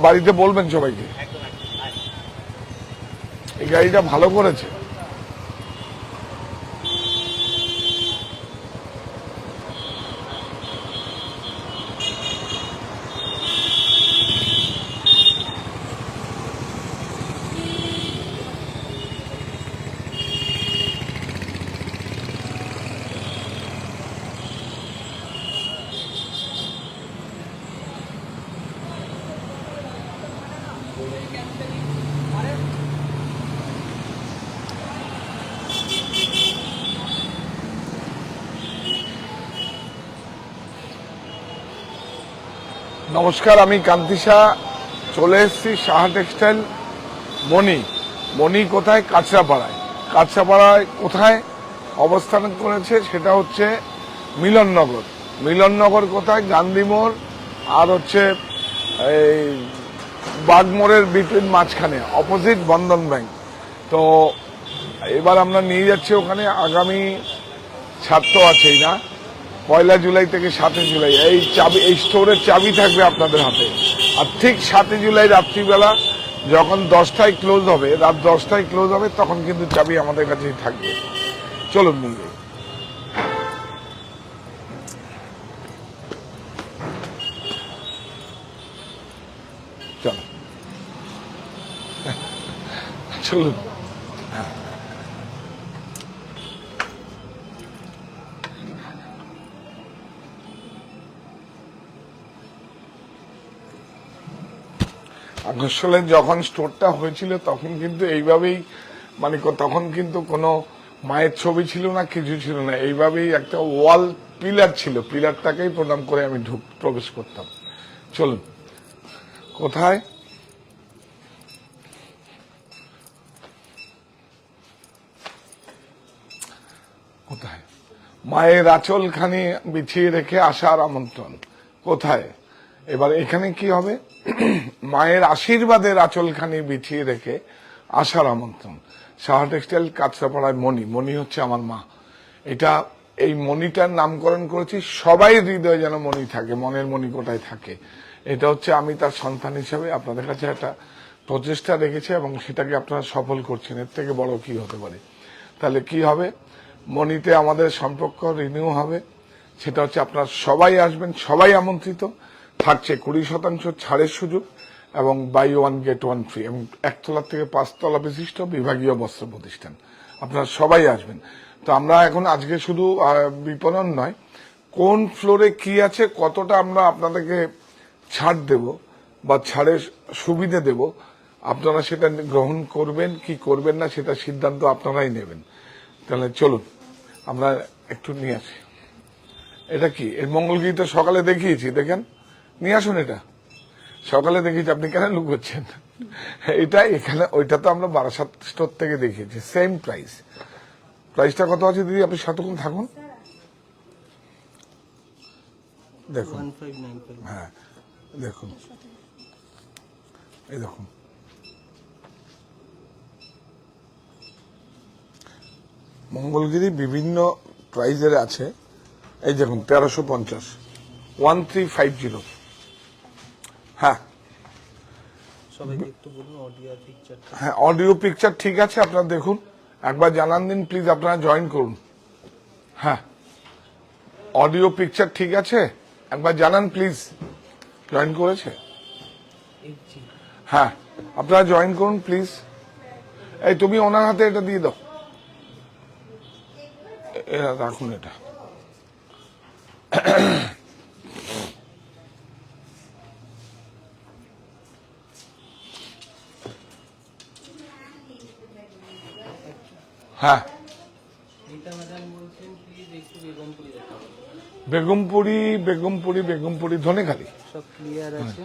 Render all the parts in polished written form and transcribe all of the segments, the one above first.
বাড়িতে বলবেন সবাইকে এই গাড়িটা ভালো করেছে। নমস্কার, আমি কান্তিশা চলে এসেছি সাহা টেক্সটাইল মণি কোথায়? কাঁচরাপাড়ায়। কাঁচরাপাড়ায় কোথায় অবস্থান করেছে সেটা হচ্ছে মিলননগর কোথায়? গান্ধী মোড় আর হচ্ছে এই বাগমোড়ের বিটুইন মাঝখানে, অপোজিট বন্ধন ব্যাংক। তো এবার আমরা নিয়ে যাচ্ছি ওখানে। আগামী ছাড় তো আছেই না, 1 জুলাই থেকে 7 জুলাই এই স্টোরের চাবি থাকবে আপনাদের হাতে। আর ঠিক 7 জুলাই রাত্রিবেলা যখন 10টায় ক্লোজ হবে, রাত 10টায় ক্লোজ হবে, তখন কিন্তু চাবি আমাদের কাছেই থাকবে। চলুন নিয়ে যাই। চলো চলুন। আসলে যখন স্টোরটা হয়েছিল তখন কিন্তু এইভাবেই, মানে তখন কিন্তু কোনো মায়ের ছবি ছিল না, কিছু ছিল না। এইভাবেই একটা ওয়াল পিলার ছিল, পিলারটাকেই প্রণাম করে আমি প্রবেশ করতাম। চলুন। কোথায়? কোথায়? মায়ের আঁচলখানি বিছিয়ে রেখে আসার আমন্ত্রণ। কোথায়? এবার এখানে কি হবে? মায়ের আশীর্বাদের আঁচলখানি বিছিয়ে রেখে আসার আমন্ত্রণ। সাহা টেক্সটাইল, কাঁচরাপাড়ায় মণি হচ্ছে আমার মা। এই মণিটার নামকরণ করেছি, সবাই হৃদয়ে যেন মণি থাকে, মনের মণি কোটায় থাকে। এটা হচ্ছে আমি তার সন্তান হিসেবে আপনাদের কাছে একটা প্রচেষ্টা রেখেছি এবং সেটাকে আপনারা সফল করছেন। এর থেকে বড় কি হতে পারে? তাহলে কি হবে? মণিতে আমাদের সম্পর্ক রিনিউ হবে। সেটা হচ্ছে আপনারা সবাই আসবেন, সবাই আমন্ত্রিত। থাকছে 20% ছাড়ের সুযোগ এবং বাই 1 গেট 1 ফ্রি, এবং 1 তলা থেকে 5 তলা বিশিষ্ট বিভাগীয় বস্ত্র প্রতিষ্ঠান। আপনারা সবাই আসবেন। তো আমরা এখন আজকে শুধু বিপণন নয়, কোন ফ্লোরে কি আছে, কতটা আমরা আপনাদেরকে ছাড় দেব বা ছাড়ের সুবিধা দেব, আপনারা সেটা গ্রহণ করবেন কি করবেন না সেটা সিদ্ধান্ত আপনারাই নেবেন। তাহলে চলুন আমরা একটু নিয়ে আসি। এটা কি? এর মঙ্গলগিরি তো সকালে দেখিয়েছি, দেখেন। নিয়ে আসুন, এটা সকালে দেখিয়েছি, আপনি কেন লুকোচ্ছেন? এটা এখানে, ওইটা তো আমরা বারাসাত স্টোর থেকে দেখিয়েছি, সেম প্রাইস। প্রাইসটা কত আছে দিদি? আপনি সাতক্ষণ থাকুন, দেখুন। হ্যাঁ দেখুন, এই দেখুন, মঙ্গলগিরি বিভিন্ন প্রাইজের আছে। এই দেখুন 1350, 1350। হ্যাঁ হ্যাঁ, অডিও পিকচার ঠিক আছে, আপনারা দেখুন, একবার জানান দিন প্লিজ, আপনারা জয়েন করুন। হ্যাঁ, অডিও পিকচার ঠিক আছে, একবার জানান প্লিজ। জয়েন করেছে? হ্যাঁ, আপনারা জয়েন করুন প্লিজ। এই তুমি ওনার হাতে এটা দিয়ে দাও, রাখুন এটা। হ্যাঁ, বেগমপুরি ধনেখালি সব ক্লিয়ার আছে।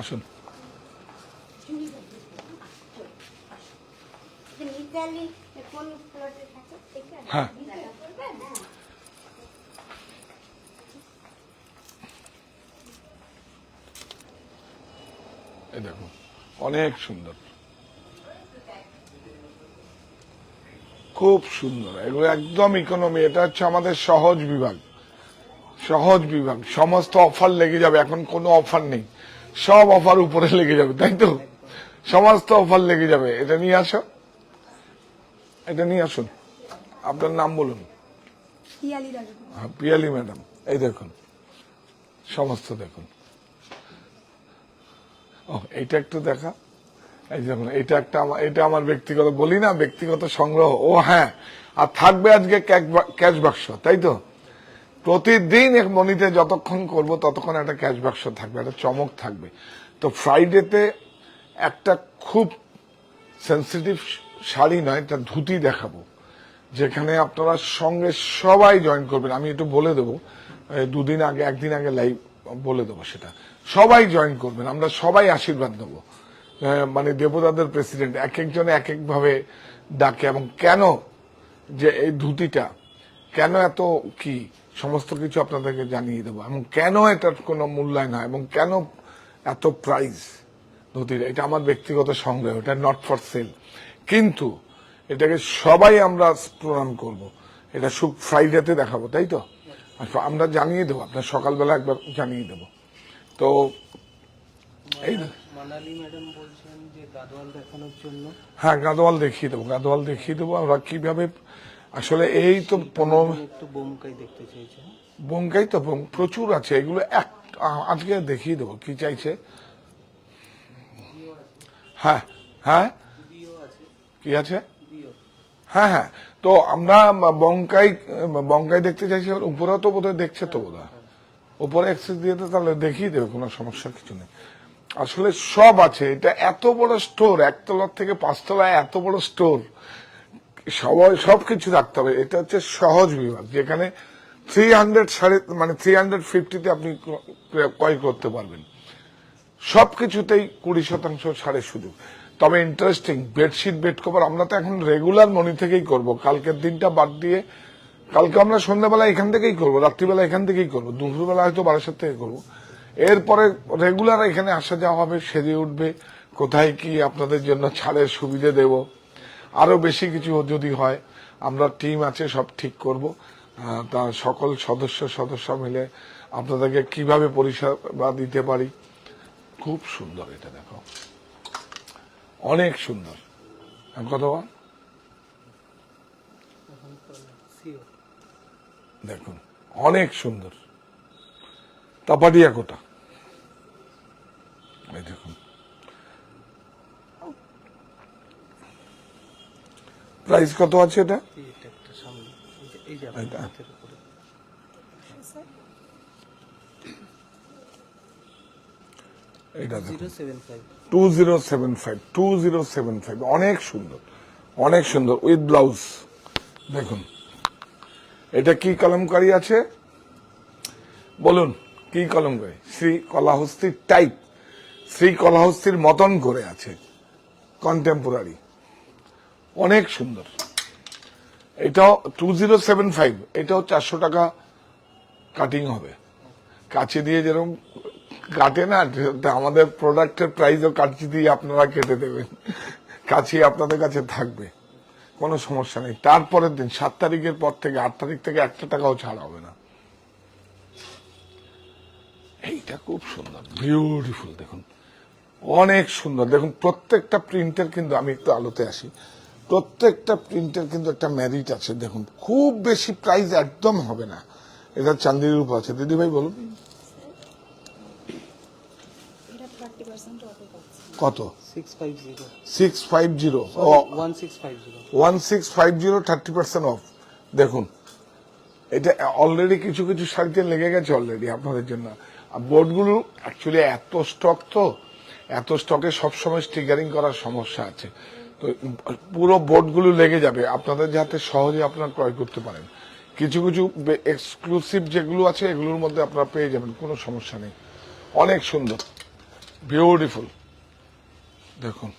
আসুন। হ্যাঁ, এই দেখুন, অনেক সুন্দর, খুব সুন্দর। এগুলো একদম ইকোনমি। এটা হচ্ছে আমাদের সহজ বিভাগ। সমস্ত অফার লেগে যাবে, এখন কোনো অফার নেই। সব অফার উপরে লেগে যাবে, তাই তো? সমস্ত অফার লেগে যাবে। এটা নিয়ে আসো, এটা নিয়ে আসুন। আপনার নাম বলুন। হ্যাঁ, পিয়ালি ম্যাডাম। এই দেখুন, সমস্ত দেখুন। ও, এইটা একটু দেখা। এই দেখুন, এটা আমার ব্যক্তিগত, বলি না, ব্যক্তিগত সংগ্রহ। ও হ্যাঁ, আর থাকবে আজকে ক্যাশ বাক্স, তাই তো? প্রতিদিন এক মনিতে যতক্ষণ করব ততক্ষণ একটা ক্যাশ বাক্স থাকবে, একটা চমক থাকবে। তো ফ্রাইডেতে একটা খুব সেন্সিটিভ শাড়ি নয়, একটা ধুতি দেখাবো, যেখানে আপনারা সঙ্গে সবাই জয়েন করবেন। আমি একটু বলে দেবো, একদিন আগে লাইভ বলে দেবো, সেটা সবাই জয়েন করবেন। আমরা সবাই আশীর্বাদ দেবো। মানে দেবতাদের প্রেসিডেন্ট এক একজনে এক এক ভাবে ডাকে, এবং কেন যে এই ধুতিটা কেন এত কি, সমস্ত কিছু আপনাদেরকে জানিয়ে দেবো, এবং কেন এটার কোনো মূল্যায়ন হয়, এবং কেন এত প্রাইস ধুতির। এটা আমার ব্যক্তিগত সংগ্রহ, এটা নট ফর সেল, কিন্তু এটাকে সবাই আমরা প্রণাম করব। এটা ফ্রাইডেতে দেখাবো, তাই তো? আমরা জানিয়ে দেবো, আপনার সকালবেলা একবার জানিয়ে দেবো। তো এই মানালি ম্যাডাম বলছেন যে গাদোয়াল দেখানোর জন্য। হ্যাঁ, গাদোয়াল দেখিয়ে দেবো। আমরা কিভাবে আসলে এই তো 15 একটু বোমকাই দেখতে চাইছে। বোমকাই তো প্রচুর আছে, এগুলো আজকে দেখিয়ে দেবো। কি চাইছে? হ্যাঁ হ্যাঁ, কি আছে? হ্যাঁ হ্যাঁ, তো আমরা বঙ্কাই দেখতে চাইছি। উপরেও তো বোধহয় দেখছে, তো বোধহয় উপরে অ্যাক্সেস দিয়ে তো তাহলে দেখিয়ে দেবে, কোনো সমস্যার কিছু নেই। আসলে সব আছে। এটা এত বড় স্টোর, 1 তলার থেকে 5 তলায় এত বড় স্টোর, সবকিছু রাখতে হবে। এটা হচ্ছে সহজ বিভাগ, যেখানে 350-তে আপনি ক্রয় করতে পারবেন। সবকিছুতেই 20% ছাড়ের সুযোগ। তবে ইন্টারেস্টিং, বেডশিট, বেড কভার আমরা তো এখন রেগুলার মনি থেকেই করব। কালকের দিনটা বাদ দিয়ে, কালকে আমরা সন্ধ্যাবেলা এখান থেকেই করবো, রাত্রিবেলা এখান থেকেই করবো, দুপুরবেলা হয়তো বারাসাত থেকে করবো। এরপরে রেগুলার এখানে আসা যাওয়া হবে, সেজে উঠবে। কোথায় কি আপনাদের জন্য ছাড়ের সুবিধে দেব, আরো বেশি কিছু যদি হয়, আমরা টিম আছে, সব ঠিক করব। তার সকল সদস্য মিলে আপনাদেরকে কিভাবে পরিষেবা দিতে পারি। খুব সুন্দর, এটা দেখো, অনেক সুন্দর। কত? দেখুন, অনেক সুন্দর। তাপাটিয়া কোটা, এই দেখুন, প্রাইস কত আছে এটা? এটা 2075 অনেক সুন্দর, অনেক সুন্দর, উইথ ব্লাউজ। দেখুন, এটা কি কলমকারী আছে বলুন? কি কলমকারী? শ্রী কলাহস্তির টাইপ, শ্রী কলাহস্তির মতন করে আছে, কন্টেম্পোরারি, অনেক সুন্দর। এটাও 2075, এটাও 400 টাকা কাটিং হবে। কাছে দিয়ে যেরকম কাটে না, আমাদের প্রোডাক্টের প্রাইসও কাছে দিয়ে আপনারা কেটে দেবেন, কাছে আপনাদের কাছে থাকবে, কোনো সমস্যা নেই। তারপরের দিন 7 তারিখের পর থেকে 8 তারিখ থেকে 1 টাকাও ছাড় হবে না। এইটা খুব সুন্দর, বিউটিফুল, দেখুন, অনেক সুন্দর। দেখুন, প্রত্যেকটা প্রিন্টের কিন্তু, আমি একটু আলোতে আসি, প্রত্যেকটা প্রিন্টের কিন্তু একটা ম্যারিট আছে। দেখুন, খুব বেশি প্রাইস একদম হবে না। এটা চান্দির উপর আছে। দিদি ভাই বলুন কত? 650 1650 30% অফ। দেখুন, এটা অলরেডি কিছু কিছু শাড়িতে লেগে গেছে অলরেডি আপনাদের জন্য। বোর্ডগুলো অ্যাকচুয়ালি এত স্টক, তো এত স্টকে সবসময় স্টিকারিং করার সমস্যা আছে। তো পুরো বোর্ডগুলো লেগে যাবে, আপনাদের যাতে সহজে আপনারা ক্রয় করতে পারেন। কিছু কিছু এক্সক্লুসিভ যেগুলো আছে এগুলোর মধ্যে আপনারা পেয়ে যাবেন, কোনো সমস্যা নেই। অনেক সুন্দর, বিউটিফুল। দেখুন,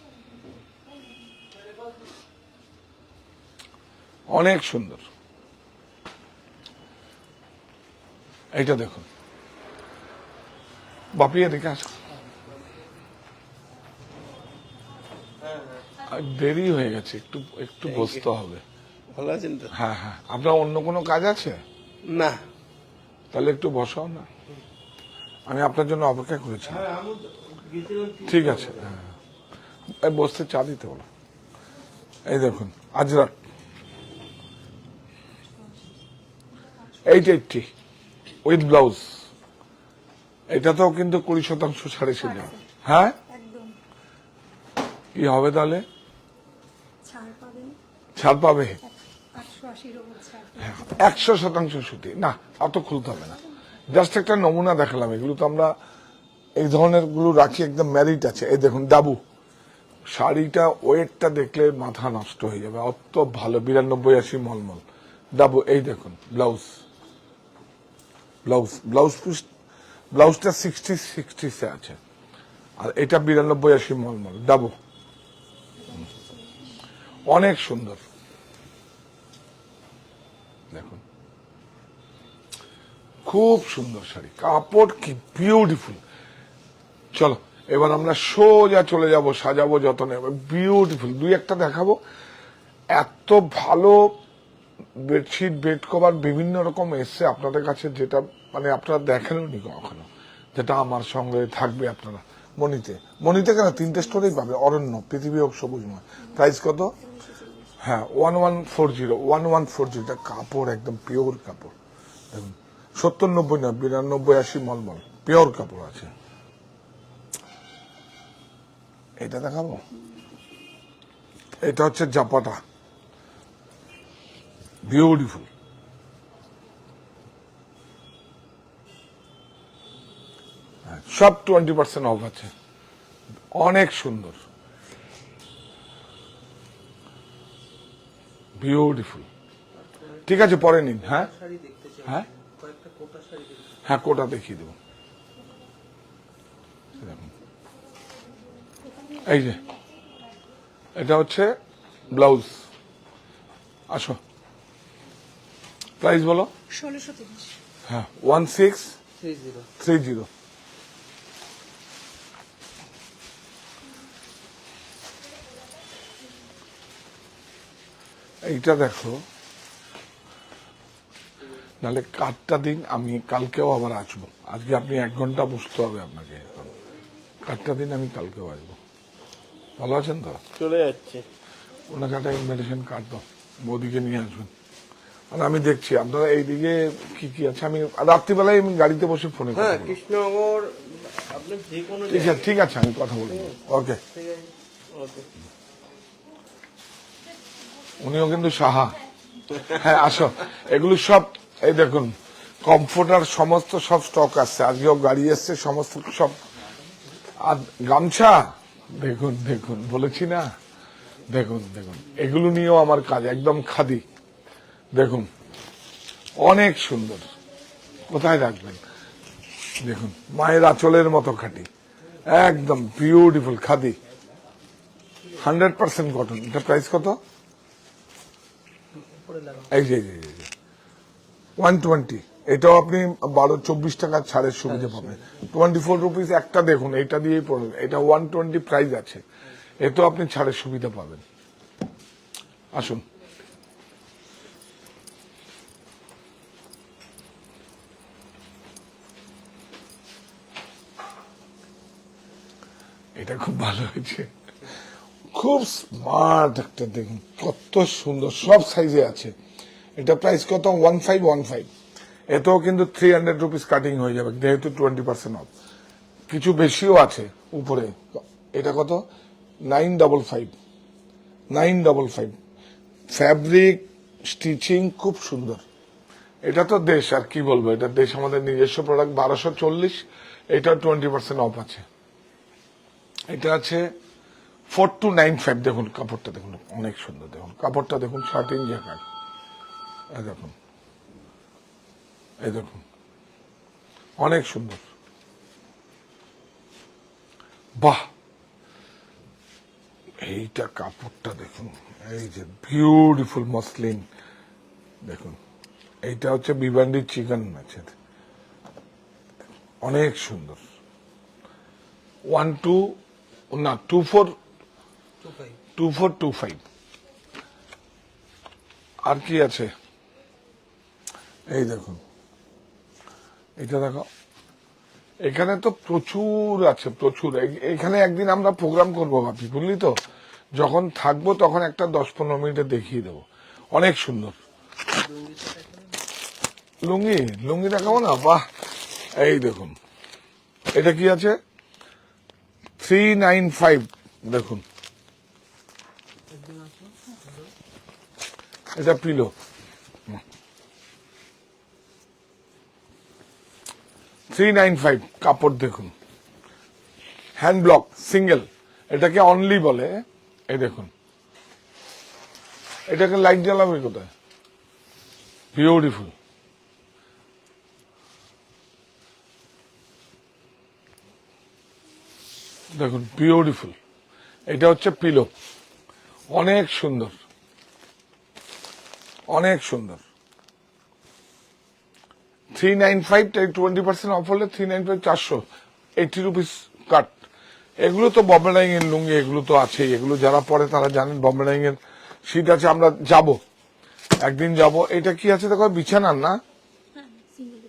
অনেক সুন্দর। এইটা দেখুন, বাপি এদিকে আসো, দেরি হয়ে গেছে, একটু একটু বসতে হবে। ভালো আছেন তো? হ্যাঁ হ্যাঁ, আপনার অন্য কোনো কাজ আছে? না, তাহলে একটু বসাও না, আমি আপনার জন্য অপেক্ষা করেছি। ঠিক আছে, হ্যাঁ। এই বসতে চা দিতে বলো। এই দেখুন আজরাক 880 উইথ ব্লাউজ। এটাতেও কিন্তু 20% ছাড়ে ছিল। হ্যাঁ, একদম কি হবে তাহলে? ছাড় পাবেন ছাড় পাবে 880 ওপর ছাড় 100% সুতি। না, অত খুলতে হবে না, জাস্ট একটা নমুনা দেখালাম। এগুলো তো আমরা এই ধরনের গুলো রাখি, একদম ম্যারিট আছে। এই দেখুন ডাবু শাড়িটা, ওয়েটটা দেখলে মাথা নষ্ট হয়ে যাবে, অত ভালো। 92-80 মলমল ডাবু। এই দেখুন ব্লাউজ, ব্লাউজটা 60 আছে, আর এটা 92-80 মলমল ডাবু। অনেক সুন্দর, দেখুন খুব সুন্দর শাড়ি, কাপড় কি বিউটিফুল। চলো এবার আমরা সোজা চলে যাব, সাজাবো যতনে। বিউটিফুল দুই একটা দেখাবো। এত ভালো বেডশিট, বেড কভার বিভিন্ন রকম এসছে আপনাদের কাছে, যেটা মানে আপনারা দেখেননি কখনো, যেটা আমার সঙ্গে থাকবে আপনারা মনিতে কেন 3টে স্টোরেই পাবে। অরণ্য, পৃথিবী হোক সবুজময়। প্রাইস কত? হ্যাঁ 1140 এটা কাপড় একদম পিওর কাপড়। দেখুন 70-90 না, 92-80 মলমল পিওর কাপড় আছে। এটা দেখাবো, এটা হচ্ছে জাপাটা, বিউটিফুল। সব 20% অফ আছে, অনেক সুন্দর, বিউটিফুল। ঠিক আছে, পরে নিন। হ্যাঁ শাড়ি দেখতে চাই, হ্যাঁ কয়েকটা কোটা শাড়ি দেখতে চাই। হ্যাঁ, কোটা দেখিয়ে দেবো। এই যে এটা হচ্ছে ব্লাউজ। আসো, প্রাইস বলো। 1630 হ্যাঁ 1630। 30 এইটা দেখো, নাহলে কার্ডটা দিন, আমি কালকেও আবার আসবো। আজকে আপনি 1 ঘন্টা বসতে হবে আপনাকে, কার্ডটা দিন, আমি কালকেও আসবো। ভালো আছেন তো? চলে যাচ্ছে। ওনাকে একটা ইনভিটেশন কার্ড দাও, বৌদিকে নিয়ে আসবেন। আর আমি দেখছি আপনারা এইদিকে কি কি আছে। আমি রাত্রিবেলায় আমি গাড়িতে বসে ফোনে কথা হ্যাঁ বলবো। কৃষ্ণনগর আপনি যে কোনো ঠিক আছে, আমি কথা বলবো। ওকে, ঠিক আছে, ওকে। উনিও কিন্তু সাহা। হ্যাঁ আসো, এগুলো সব এই দেখুন কমফোর্টার সমস্ত সব স্টক আসছে, আজকেও গাড়ি এসছে সমস্ত সব। আর গামছা দেখুন দেখুন, বলেছি না, দেখুন দেখুন, এগুলো নিয়েও আমার কাজ, একদম খাদি। দেখুন অনেক সুন্দর, কোথায় রাখবেন? দেখুন মায়ের আঁচলের মতো খাঁটি, একদম বিউটিফুল খাদি, 100% কটন। এটা প্রাইস কত? উপরে লাগাও। এই যে 120। এটাও আপনি 12-24 টাকা ছাড়ের সুবিধা পাবেন। 24 রুপিস একটা, দেখুন এটা দিয়েই পড়বেন। এটা 120 প্রাইস আছে, এতেও আপনি ছাড়ের সুবিধা পাবেন। আসুন, এটা খুব ভালো হয়েছে, খুব স্মার্ট একটা। দেখুন কত সুন্দর, সব সাইজে আছে। এটা প্রাইস কত? 1515। এতেও কিন্তু 300 রুপিস কাটিং হয়ে যাবে, যেহেতু 20% অফ। কিছু বেশিও আছে উপরে। এটা কত? 955। ফ্যাব্রিক স্টিচিং খুব সুন্দর। এটা তো দেশ, আর কি বলবো, এটা দেশ, আমাদের নিজস্ব প্রোডাক্ট। 1240। এটা 20% অফ আছে। এটা আছে 4295। দেখুন কাপড়টা দেখুন, অনেক সুন্দর। দেখুন কাপড়টা দেখুন, 13 জ্যাকার্ড। এই দেখুন, এই দেখুন অনেক সুন্দর। বাহ, এইটা কাপড়টা দেখুন, এই যে বিউটিফুল মসলিন। দেখুন এইটা হচ্ছে বিবান্ডি চিকেন আছে, অনেক সুন্দর। 2425। আর কি আছে? এই দেখুন, এটা দেখো, এখানে তো প্রচুর আছে, প্রচুর। এখানে একদিন আমরা প্রোগ্রাম করবো ভাবছি, বুঝলি তো, যখন থাকবো তখন একটা 10-15 মিনিটে দেখিয়ে দেবো। অনেক সুন্দর লুঙ্গি। লুঙ্গি দেখাবো না? বাহ, এই দেখুন, এটা কি আছে, 395। দেখুন, এটা পিলো, 395 কাপড়। দেখুন, হ্যান্ড ব্লক সিঙ্গেল, এটাকে অনলি বলে। এই দেখুন, এটাকে লাইট জ্বালাবে কোথায়? বিউটিফুল। দেখুন, বিউটিফুল। এটা হচ্ছে পিলো, অনেক সুন্দর, অনেক সুন্দর। 395, 20% অফ হলে 395, 480 রুপিস কাট। এগুলো তো বম্বে ডাইং এর লুঙ্গি, এগুলো তো আছেই। এগুলো যারা পরে তারা জানেন বম্বে ডাইং এর শীত আছে। আমরা যাব, একদিন যাব। এটা কি আছে দেখো, বিছানার না? হ্যাঁ, সিঙ্গেল।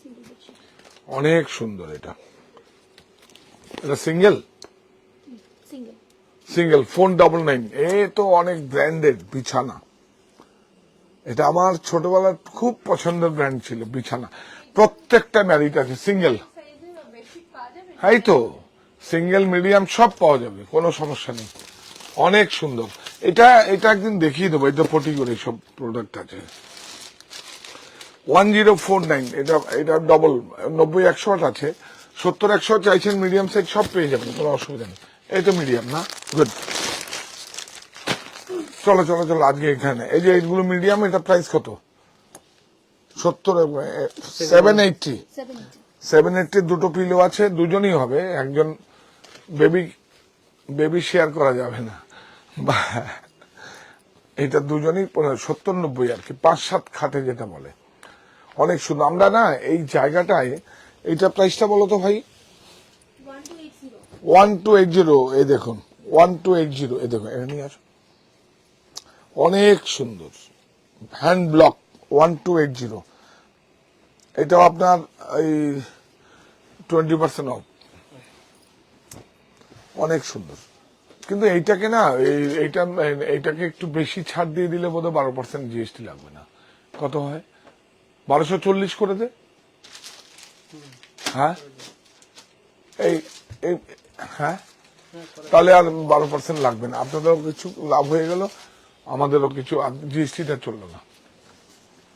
Single bedsheet. অনেক সুন্দর। এটা সিঙ্গেল, সিঙ্গেল। সিঙ্গেল 499। এ তো অনেক ব্র্যান্ডেড বিছানা। এটা আমার ছোটবেলার খুব পছন্দের ব্র্যান্ড ছিল বিছানা। প্রত্যেকটা ম্যারিট আছে সিঙ্গেল। এই তো সিঙ্গেল, মিডিয়াম সব পাওয়া যাবে, কোনো সমস্যা নেই। অনেক সুন্দর। এটা এটা একদিন দেখিয়ে দেবো। এটা পটি করে সব প্রোডাক্ট আছে। 1049। এটা এটা ডবল 90-100 আছে। 70-100 চাইছেন, মিডিয়াম সাইজ সব পেয়ে যাবেন, কোনো অসুবিধা নেই। এই তো মিডিয়াম না? গুড। চলো চলো চলো, আজকে এখানে এই যে এইগুলো মিডিয়াম। এটা প্রাইস কত? 780। 780 দুটো পিলো আছে, দুজনই হবে। একজন বেবি শেয়ার করা যাবে না। এটা দুজনই 70-90 আর কি, 5-7 খাটে যেটা বলে। অনেক সুন্দর। আমরা না এই জায়গাটায়, এইটা প্রাইসটা বলো তো ভাই। 1280। এই দেখুন, 1280। এই দেখুন, এটা নিয়ে আসো। অনেক সুন্দর হ্যান্ড ব্লক, 1280। এটাও আপনার এই 20% অফ। অনেক সুন্দর। কিন্তু এইটাকে না, এইটাকে একটু বেশি ছাড় দিয়ে দিলে বোধহয় 12% জিএসটি লাগবে না। কত হয়? 1240 করে দে। হ্যাঁ, এই এই হ্যাঁ, তাহলে আর 12% লাগবে না। আপনাদেরও কিছু লাভ হয়ে গেল, আমাদেরও কিছু। জিএসটিটা চললো না।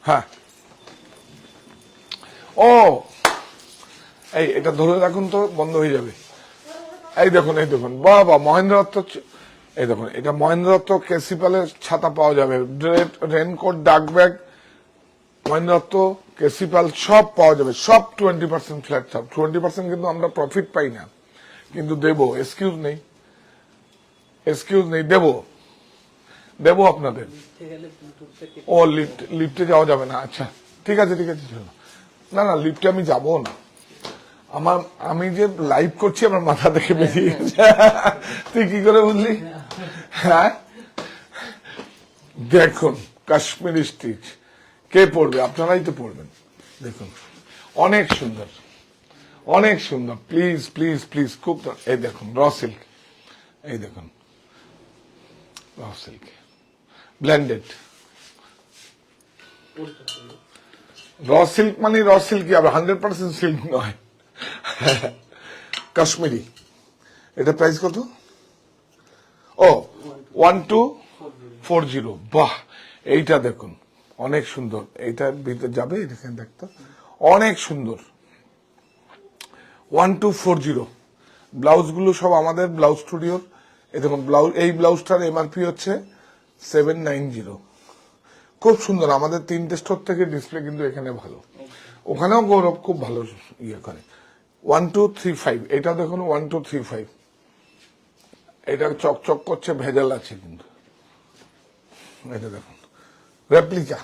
হ্যাঁ, ও এই এটা ধরে রাখুন তো, বন্ধ হয়ে যাবে। এই দেখুন, এই দেখুন, বাবা মহেন্দ্র দত্ত। এই দেখুন, এটা মহেন্দ্র দত্ত কেসিপালের ছাতা পাওয়া যাবে, রেনকোট, ডাক ব্যাগ, মহেন্দ্র দত্ত, কেসিপাল সব পাওয়া যাবে। সব 20% ফ্ল্যাট ছাড়। 20% কিন্তু আমরা প্রফিট পাই না, কিন্তু দেবো। এক্সকিউজ নেই, এক্সকিউজ নেই, দেবো দেবো আপনাদের। ও লিফটে যাওয়া যাবে না? আচ্ছা, ঠিক আছে ঠিক আছে, চলো। না না, লিফটে আমি যাবো না। আমি যে লাইভ করছি আমার মাথা থেকে বেরিয়ে গেছে। তুই কি করে বুঝলি? হ্যাঁ, দেখুন, কাশ্মীরি স্টিচ কে পড়বে? আপনারাই তো পড়বেন। দেখুন, অনেক সুন্দর, অনেক সুন্দর। প্লিজ প্লিজ প্লিজ, খুব। এই দেখুন, র সিল্ক। এই দেখুন, raw silk blended. Raw silk মানে র সিল্কই, আবার 100% সিল্ক নয়, কাশ্মীরি। এটা প্রাইস কত? ও 1240। বাহ, এইটা দেখুন, অনেক সুন্দর। এইটার ভিতরে যাবে, এখানে দেখতো, অনেক সুন্দর। 1240। ব্লাউজ গুলো সব আমাদের ব্লাউজ স্টুডিওর। এই দেখুন, ব্লাউজ, এই ব্লাউজটার এমআরপি হচ্ছে 790। খুব সুন্দর। আমাদের 3টে স্টোর থেকে ডিসপ্লে কিন্তু এখানে ভালো, ওখানেও গৌরব খুব ভালো ইয়ে করে। 1235। এটা দেখুন, 1235। এটা চকচক করছে, ভেজাল আছে কিন্তু। এটা দেখুন, রেপ্লিকা।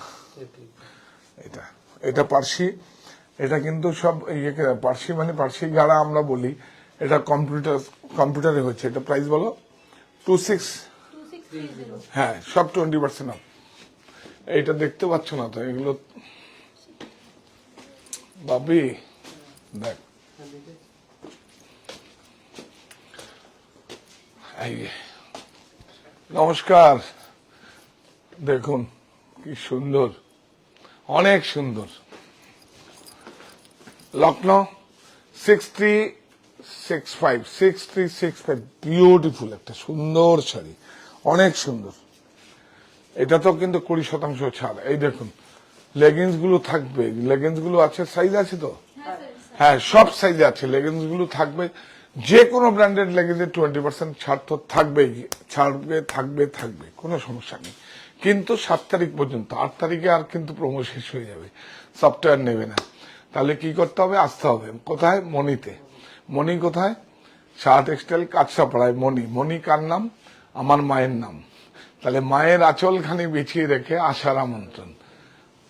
এটা এটা পার্সি। এটা কিন্তু সব ইয়ে, পার্সি মানে পার্সি গাড়া আমরা বলি। এটা কম্পিউটারে হচ্ছে। এটা প্রাইস বলো? 26। হ্যাঁ, সব 20% অফ। এইটা দেখতে পাচ্ছ না তো, এগুলো বাবি দেখ, এই যে, নমস্কার, দেখুন কি সুন্দর, অনেক সুন্দর। লখনৌ 6365 বিউটিফুল একটা সুন্দর শাড়ি, অনেক সুন্দর। এটা তো কিন্তু 20% ছাড়। এই দেখুন লেগিংস গুলো থাকবে, লেগিংস গুলো আছে, সাইজ আছে তো, হ্যাঁ সব সাইজে আছে, লেগিংস গুলো থাকবে। যে কোনো ব্র্যান্ডেড লেগিংসে 20% ছাড় তো থাকবেই, ছাড়বে থাকবে থাকবে, কোনো সমস্যা নেই। কিন্তু 7 তারিখ পর্যন্ত, 8 তারিখে আর কিন্তু প্রোমো শেষ হয়ে যাবে, সফটওয়্যার নেবে না। তাহলে কি করতে হবে, আসতে হবে কোথায়, মণিতে। মণি কোথায়, শাহ টেক্সটাইল কাঁচরাপাড়ায় মণি। মণি কার নাম, আমার মায়ের নাম। তাহলে মায়ের আঁচলখানি বিছিয়ে রেখে আসার আমন্ত্রণ।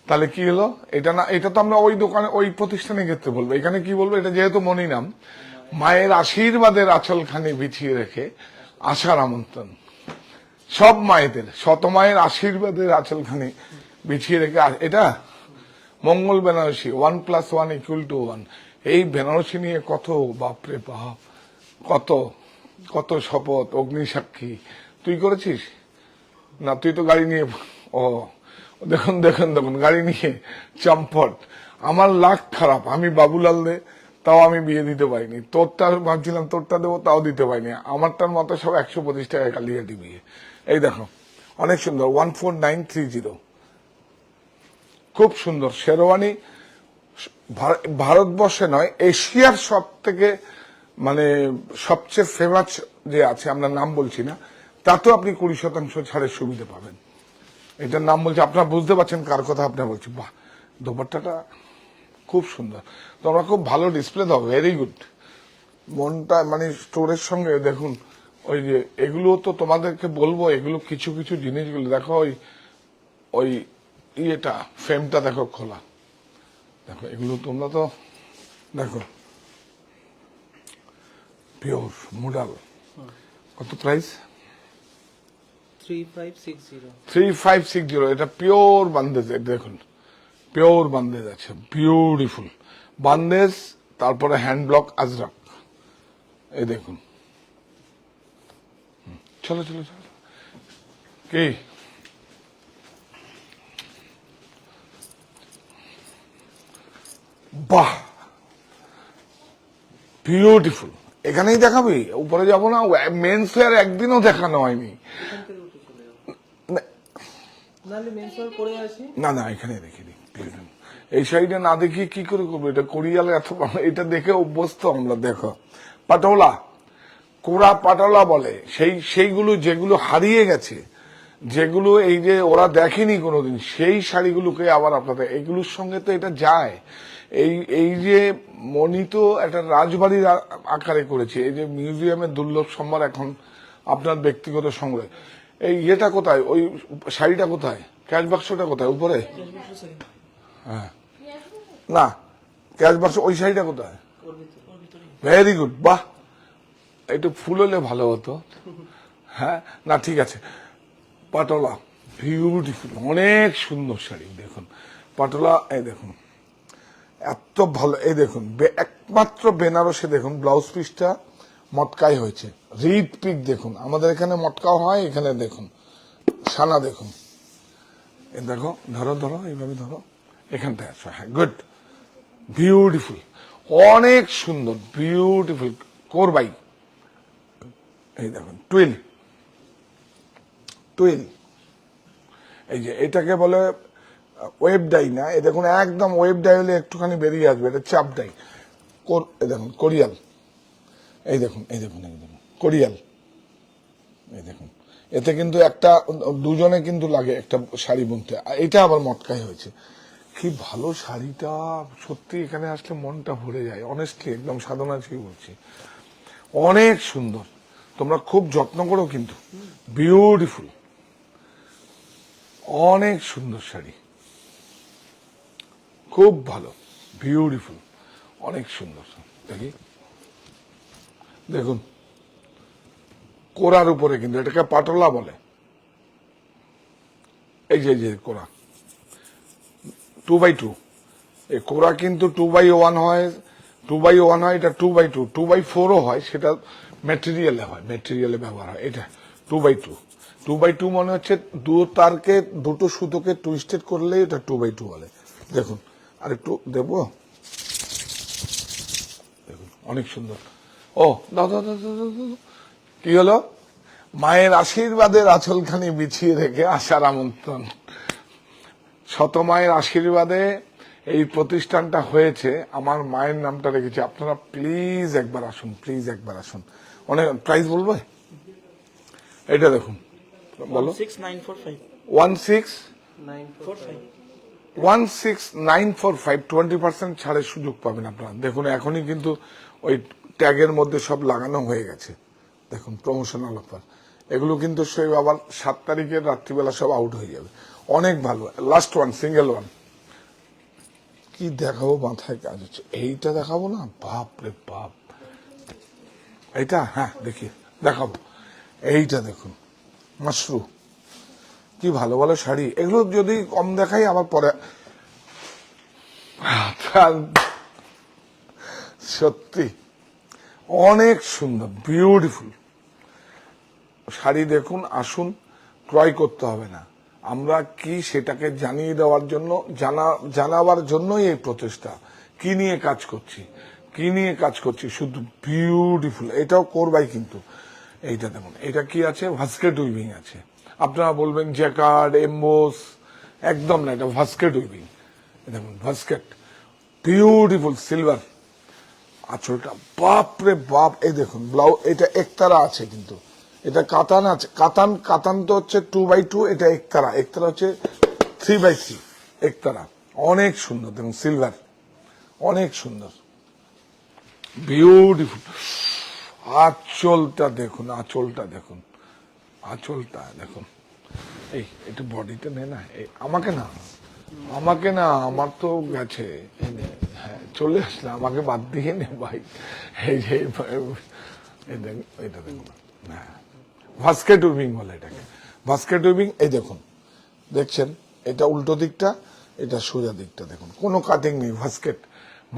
তাহলে কি হলো, এটা না, এটা তো আমরা ওই দোকানে ওই প্রতিষ্ঠানের ক্ষেত্রে বলবো, এখানে কি বলবো, এটা যেহেতু মণি নাম, মায়ের আশীর্বাদের আঁচলখানি বিছিয়ে রেখে আসার আমন্ত্রণ। সব মায়েদের, শত মায়ের আশীর্বাদের আঁচলখানি বিছিয়ে রেখে এটা মঙ্গল বেনারসি 1+1=1। এই বেনারসি নিয়ে কত বাপরে বাপ, কত কত শপথ, অগ্নিসাক্ষী। তুই করেছিস না, তুই তো গাড়ি নিয়ে, ও দেখুন দেখুন দেখুন গাড়ি নিয়ে চম্পট। আমার লাখ খারাপ, আমি বাবুলাল দে, তাও আমি বিয়ে দিতে পারিনি। তোরটা ভাবছিলাম তোরটা দেবো, তাও দিতে পারিনি। আমারটার মতো সব 125 টাকায় কালিয়াটি বিয়ে। এই দেখো অনেক সুন্দর, 14930, খুব সুন্দর শেরওয়ানি। ভারতবর্ষে নয়, এশিয়ার সব থেকে মানে সবচেয়ে ফেমাস যে আছে, আমরা নাম বলছি না, তাতেও আপনি 20% ছাড়ের সুবিধা পাবেন। এটার নাম বলছি, আপনারা বুঝতে পারছেন কার কথা আপনারা বলছি। বাহ, দোপাট্টাটা খুব সুন্দর, তোমরা খুব ভালো ডিসপ্লে দাও, ভেরি গুড। মনটা মানে স্টোরের সঙ্গে দেখুন, ওই যে এগুলো তো তোমাদেরকে বলবো, এগুলো কিছু কিছু জিনিসগুলো দেখো, ওই ওই ইয়েটা ফ্রেমটা দেখো খোলা, দেখো এগুলো তোমরা তো দেখো, পিওর মুডাল। কত প্রাইস, 3560। এটা পিওর বান্দেজ। দেখুন পিওর বান্দেজ আছে, বিউটিফুল বান্দেজ। তারপরে হ্যান্ড ব্লক আজরাক, এই দেখুন। চলো চলো চলো, কি বাহ, বিউটিফুল। এখানেই দেখাবি, উপরে যাবো না, মেন্স ওয়্যার একদিনও দেখানো হয়নি। না না, এখানে দেখিনি। এই সাইডে না দেখি কি করে করবো, এটা কোরিয়ালে এত, এটা দেখে অভ্যস্ত আমরা। দেখো পাটোলা, কোরা পাটোলা বলে, সেইগুলো যেগুলো হারিয়ে গেছে, যেগুলো এই যে ওরা দেখেনি কোনোদিন, সেই শাড়িগুলোকে আবার আপনাদের, এগুলোর সঙ্গে তো এটা যায়। এই যে মণি তো একটা রাজবাড়ির আকারে করেছে, এই যে মিউজিয়ামের দুর্লভ সম্ভার এখন আপনার ব্যক্তিগত সংগ্রহ। এই ইয়েটা কোথায়, ওই শাড়িটা কোথায়, ক্যাশ বাক্সটা কোথায়, উপরে? হ্যাঁ না, ক্যাশ বাক্স, ওই শাড়িটা কোথায়? ভেরি গুড, বাহ, একটু ফুল হলে ভালো হতো। হ্যাঁ না, ঠিক আছে। পাটোলা বিউটিফুল, অনেক সুন্দর শাড়ি। দেখুন পাটোলা, এই দেখুন এত ভালো। এই দেখুন একমাত্র বেনারসে দেখুন ব্লাউজ পিসটা মটকাই হয়েছে, রিড পিক দেখুন। আমাদের এখানে মটকাও হয়, এখানে দেখুন সানা দেখুন। দেখো, ধরো ধরো, এইভাবে ধরো, এখানটায় আসো, হ্যাঁ গুড, বিউটিফুল, অনেক সুন্দর, বিউটিফুল কোরবাই। এই দেখুন টুইল, টুইল, এই যে এটাকে বলে ওয়েব ডাই না, এ দেখুন একদম ওয়েব ডাই হলে একটুখানি বেরিয়ে আসবে, এটা চাপ ডাই। দেখুন কোরিয়াল, এই দেখুন এই দেখুন এই দেখুন কোরিয়াল, এই দেখুন। এতে কিন্তু একটা দুজনে কিন্তু লাগে একটা শাড়ি বুনতে। এটা আবার মটকাই হয়েছে, কি ভালো শাড়িটা, সত্যি এখানে আসলে মনটা ভরে যায়, অনেস্টলি একদম সাধনা থেকে বলছি, অনেক সুন্দর। তোমরা খুব যত্ন করো কিন্তু, বিউটিফুল, অনেক সুন্দর শাড়ি, খুব ভালো, বিউটিফুল, অনেক সুন্দর। দেখি দেখুন কোরার উপরে, কিন্তু এটাকে পাটোলা বলে। এই যে কোরা, 2x2, এই কোরা কিন্তু 2x1 হয়, 2x1 হয়, এটা 2x2, 2x4ও হয়, সেটা ম্যাটেরিয়ালে হয়, ম্যাটেরিয়ালে ব্যবহার হয়। এটা 2x2, 2x2 মনে হচ্ছে দুটো সুতোকে টুইস্টেড করলে এটা 2x2 বলে। দেখুন আর একটু দেবো, দেখুন অনেক সুন্দর। ও দাও দাও দাও দাও দাও, দাও। কি হলো? মায়ের আশীর্বাদের আঁচলখানি বিছিয়ে রেখে আসার আমন্ত্রণ। শত মায়ের আশীর্বাদে এই প্রতিষ্ঠানটা হয়েছে, আমার মায়ের নামটা রেখেছি। আপনারা প্লিজ একবার আসুন, প্লিজ একবার আসুন। অনেক প্রাইস বলবো, এটা দেখুন, বলো 16945 16945, 20% ছাড়ের সুযোগ পাবেন আপনারা। দেখুন এখনই কিন্তু ওই ট্যাগের মধ্যে সব লাগানো হয়ে গেছে। দেখুন প্রমোশনাল অফার, এগুলো কিন্তু সেই আবার 7 তারিখের রাত্রিবেলা সব আউট হয়ে যাবে। অনেক ভালো, লাস্ট ওয়ান, সিঙ্গেল ওয়ান। কি দেখাবো, মাথায় কাজ হচ্ছে। এইটা দেখাবো না, বাপ রে বাপ। এইটা হ্যাঁ দেখি দেখাবো। এইটা দেখুন মাশরু, কি ভালো ভালো শাড়ি। এগুলো যদি কম দেখাই আবার পরে, সত্যি অনেক সুন্দর, বিউটিফুল শাড়ি। দেখুন আসুন, ক্রয় করতে হবে না। আমরা কি সেটাকে জানিয়ে দেওয়ার জন্য, জানাবার জন্যই এই প্রচেষ্টা। কি নিয়ে কাজ করছি, কি নিয়ে কাজ করছি, শুধু বিউটিফুল। এটাও করবাই কিন্তু। এইটা দেখুন, এটা কি আছে, ভাস্কেট উইভিং আছে। আপনারা বলবেন জ্যাকার্ড, এমবোস, একদম না, এটা ভাস্কেট উইভিং। দেখুন ভাস্কেট, বিউটিফুল সিলভার আঁচলটা, বাপ রে বাপ। এই দেখুন ব্লাউজ, এটা একতারা আছে কিন্তু, এটা কাতান আছে। কাতান তো হচ্ছে 2x2, এটা একতারা হচ্ছে 3x3 একতারা। অনেক সুন্দর দেখুন, সিলভার, অনেক সুন্দর, বিউটিফুল। আঁচলটা দেখুন, আঁচলটা দেখুন, আঁচলটা দেখুন। এই একটু বডিটা নে না, আমাকে না, আমাকে না, আমার তো গেছে। হ্যাঁ চলে আসলে, আমাকে বাদ দিয়ে নে ভাই। এই যে এটা দেখুন, হ্যাঁ ভাস্কেট উইভিং বলে এটাকে, ভাস্কেট উইভিং। এই দেখুন, দেখছেন এটা উল্টো দিকটা, এটা সোজা দিকটা। দেখুন কোনো কাটিং নেই,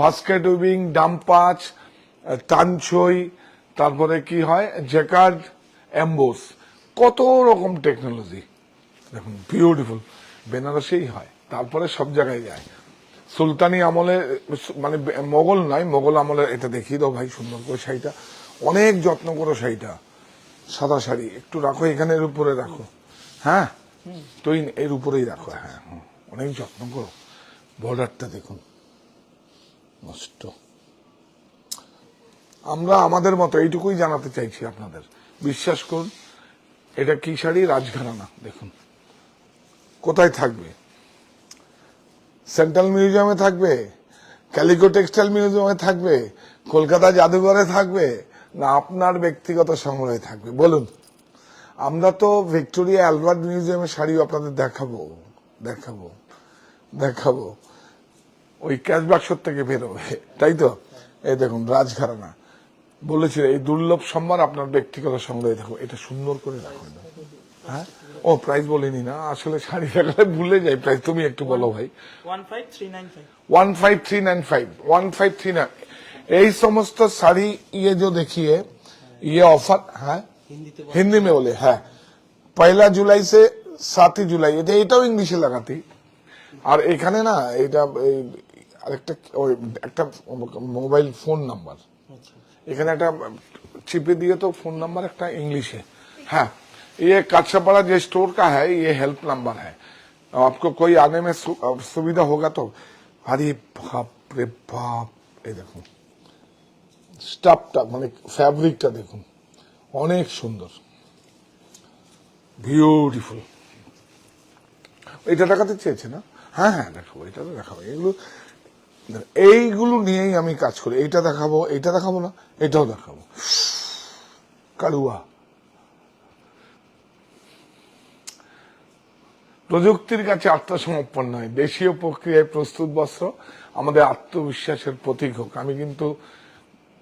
ভাস্কেট উইভিং, ডাম্পাচ, টানছই, তারপরে কি হয় জ্যাকার্ড, এমবোস, কত রকম টেকনোলজি। দেখুন বিউটিফুল, বেনারসেই হয়, তারপরে সব জায়গায় যায়। সুলতানি আমলে, মানে মোগল নয়, মোগল আমলে। এটা দেখিয়ে দাও ভাই সুন্দর করে শাড়িটা, অনেক যত্ন করো শাড়িটা। সাদা শাড়ি একটু রাখো, এখানে এর উপরে রাখো, হ্যাঁ তুই এর উপরেই রাখো, হ্যাঁ অনেক যত্ন করো। বর্ডারটা দেখুন নষ্ট। আমরা আমাদের মতো এইটুকুই জানাতে চাইছি আপনাদের, বিশ্বাস করুন। এটা কি শাড়ি, রাজঘরানা। দেখুন কোথায় থাকবে, সেন্ট্রাল মিউজিয়ামে থাকবে, ক্যালিকো টেক্সটাইল মিউজিয়ামে থাকবে, কলকাতা জাদুঘরে থাকবে, না আপনার ব্যক্তিগত সংগ্রহে থাকবে বলুন? আমরা তো ভিক্টোরিয়া অ্যালবার্ট মিউজিয়ামের শাড়িও আপনাদের দেখাবো, দেখাবো, দেখাবো, ওই ক্যাশ বাক্সর থেকে বেরোবে, তাই তো? এই দেখুন রাজঘরানা, বলেছিল এই দুর্লভ সম্মান আপনার ব্যক্তিগত সংগ্রহে থাকবে। এটা সুন্দর করে রাখো। হ্যাঁ ও প্রাইস বলিনি না, আসলে শাড়ি দেখালে ভুলে যাই প্রাইস। তুমি একটু বলো ভাই। 15395 এই সমস্ত শাড়ি ये जो देखिए ये ऑफर है हिंदी में बोले है 1 जुलाई से 7 जुलाई। এটাও ইংলিশে লাগাতি। আর এখানে না এটা আরেকটা একটা মোবাইল ফোন নাম্বার, এখানে একটা চিপে দিয়ে তো ফোন নাম্বার একটা इंग्लिश है। ये काछापाड़ा जो स्टोर का है, ये हेल्प नंबर है। आपको कोई आने में सुविधा होगा तो। अरे बाप रे बाप, ये देखो স্টাফটা, মানে ফ্যাব্রিকটা দেখুন, অনেক সুন্দর, বিউটিফুল। এটা দেখাতে চেয়েছে না? হ্যাঁ হ্যাঁ দেখাবো, এটা তো দেখাবো। এইগুলো নিয়েই আমি কাজ করি। এইটা দেখাবো, এইটা দেখাবো না, এটাও দেখাবো। কালুয়া প্রযুক্তির কাছে আত্মসমর্পণ নয়, দেশীয় প্রক্রিয়ায় প্রস্তুত বস্ত্র আমাদের আত্মবিশ্বাসের প্রতীক হোক। আমি কিন্তু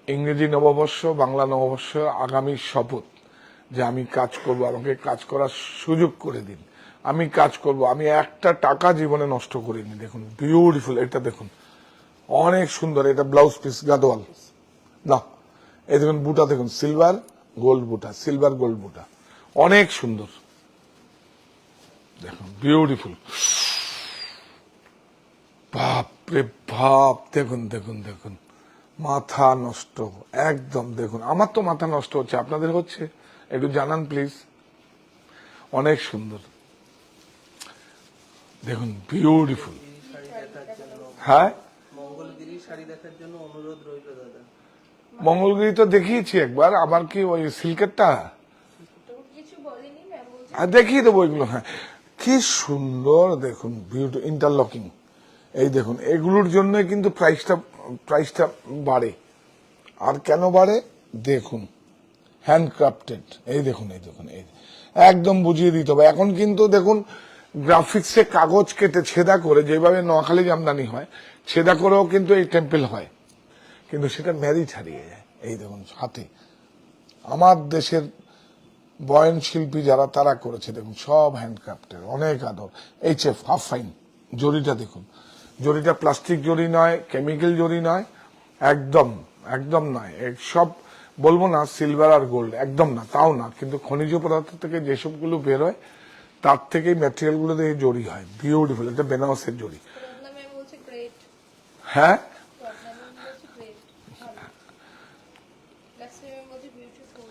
ইংরেজি নববর্ষ, বাংলা নববর্ষ আগামী শপথ যে আমি কাজ করব, আমাকে কাজ করার সুযোগ করে দিন। আমি কাজ করব, আমি একটা টাকা জীবনে নষ্ট করিনি। দেখুন বিউটিফুল, এটা দেখুন অনেক সুন্দর। এটা ব্লাউজ পিস গাদোয়াল না, এই দেখুন বুটা দেখুন, সিলভার গোল্ড বুটা, সিলভার গোল্ড বুটা, অনেক সুন্দর। দেখুন বিউটিফুল, বাপ রে বাপ, দেখুন দেখুন দেখুন, মাথা নষ্ট একদম। দেখুন আমার তো মাথা নষ্ট হচ্ছে, আপনাদের হচ্ছে? একটু জানান প্লিজ। অনেক সুন্দর, দেখুন বিউটিফুল। শাড়ি দেখার জন্য, হ্যাঁ মঙ্গলগিরি শাড়ি দেখার জন্য অনুরোধ রইল দাদা। মঙ্গলগিরি তো দেখিয়েছি একবার, আবার কি ওই সিল্কেরটা কিছু বলেনি ম্যাম, বলছে দেখিয়ে দেবো এগুলো। হ্যাঁ কি সুন্দর, দেখুন বিউটি ইন্টারলকিং। এই দেখুন এগুলোর জন্য কিন্তু প্রাইসটা বাড়ে। আর কেন বাড়ে দেখুন, হ্যান্ডক্রাফটেড। এই দেখুন এই দেখুন, এই একদম বুঝিয়ে দিতে হবে। এখন কিন্তু দেখুন গ্রাফিক্সে কাগজ কেটে ছেদা করে, যেভাবে নোয়াখালী জামদানি হয় ছেদা করেও কিন্তু এই টেম্পল হয়, কিন্তু সেটা ম্যারিট হারিয়ে যায়। এই দেখুন হাতে আমার দেশের বয়ন শিল্পী যারা তারা করেছে, দেখুন সব হ্যান্ডক্রাফটের, অনেক আদর। HF হাফ ফাইন জরিটা দেখুন, জরিটা প্লাস্টিক জরি নয়, কেমিক্যাল জরি নয়, একদম একদম নয়। সব বলবো না সিলভার আর গোল্ড, একদম না, তাও না, কিন্তু খনিজ পদার্থ থেকে যেসবগুলো বেরোয় তার থেকেই ম্যাটেরিয়াল গুলো দিয়ে জরি হয়। বিউটিফুল, এটা বেনারসের জরি। রত্না ম্যাম বলছে গ্রেট, হ্যাঁ রত্না ম্যাম বলছে গ্রেট, লক্ষ্মী ম্যাম বলছে বিউটিফুল।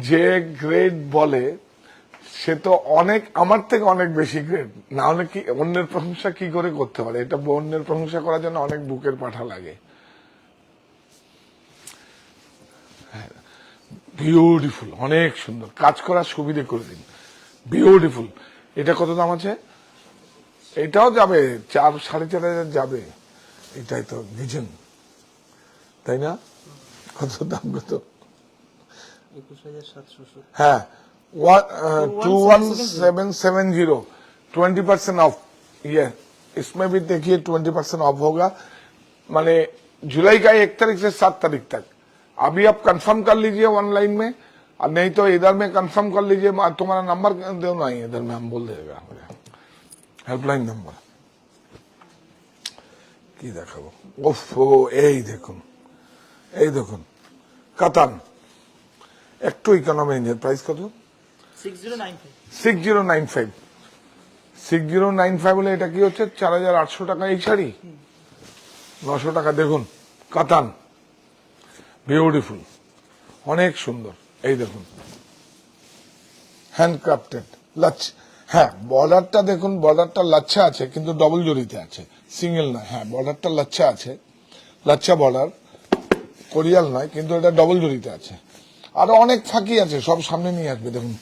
যে গ্রেড বলে সে তো অনেক, আমার থেকে অনেক বেশি গ্রেড। না হলে কি অন্যের প্রশংসা কি করে করতে পারে? এটা অন্যের প্রশংসা করার জন্য অনেক বুকের পাঠা লাগে। বিউটিফুল, অনেক সুন্দর, কাজ করার সুবিধে করে দিন। বিউটিফুল। এটা কত দাম আছে? এটাও যাবে 4-4.5 যাবে। এটাই তো ভিজন, তাই না? কত দাম কত? 21,770। হ্যাঁ 21770, 20% ऑफ। ये इसमें भी देखिए 20% ऑफ होगा, माने जुलाई का 1 तारीख से 7 तारीख तक। अभी आप कंफर्म कर लीजिए ऑनलाइन में, और नहीं तो इधर में कंफर्म कर लीजिए। तुम्हारा नंबर दो ना, इधर में हम बोल देगा, हेल्पलाइन नंबर কি দেখাবো। ওফো, এই দেখুন এই দেখুন কাতান, একটু ইকোনমি রেঞ্জের, প্রাইস কত? 6095। 6095 বলে এটা কি হচ্ছে? 4800 টাকা এই শাড়ি, 900 টাকা। দেখুন কাতান, বিউটিফুল, অনেক সুন্দর। এই দেখুন হ্যান্ডক্রাফটেড লাচ। হ্যাঁ বর্ডারটা দেখুন, বর্ডারটা লাচ্ছা আছে কিন্তু ডবল জরিতে আছে, সিঙ্গেল নয়। হ্যাঁ বর্ডারটা লাচ্ছা আছে, লাচ্ছা বর্ডার, কোরিয়াল নয়, কিন্তু এটা ডবল জরিতে আছে। আরো অনেক ফাঁকি আছে, সব সামনে নিয়ে আসবে। দেখুন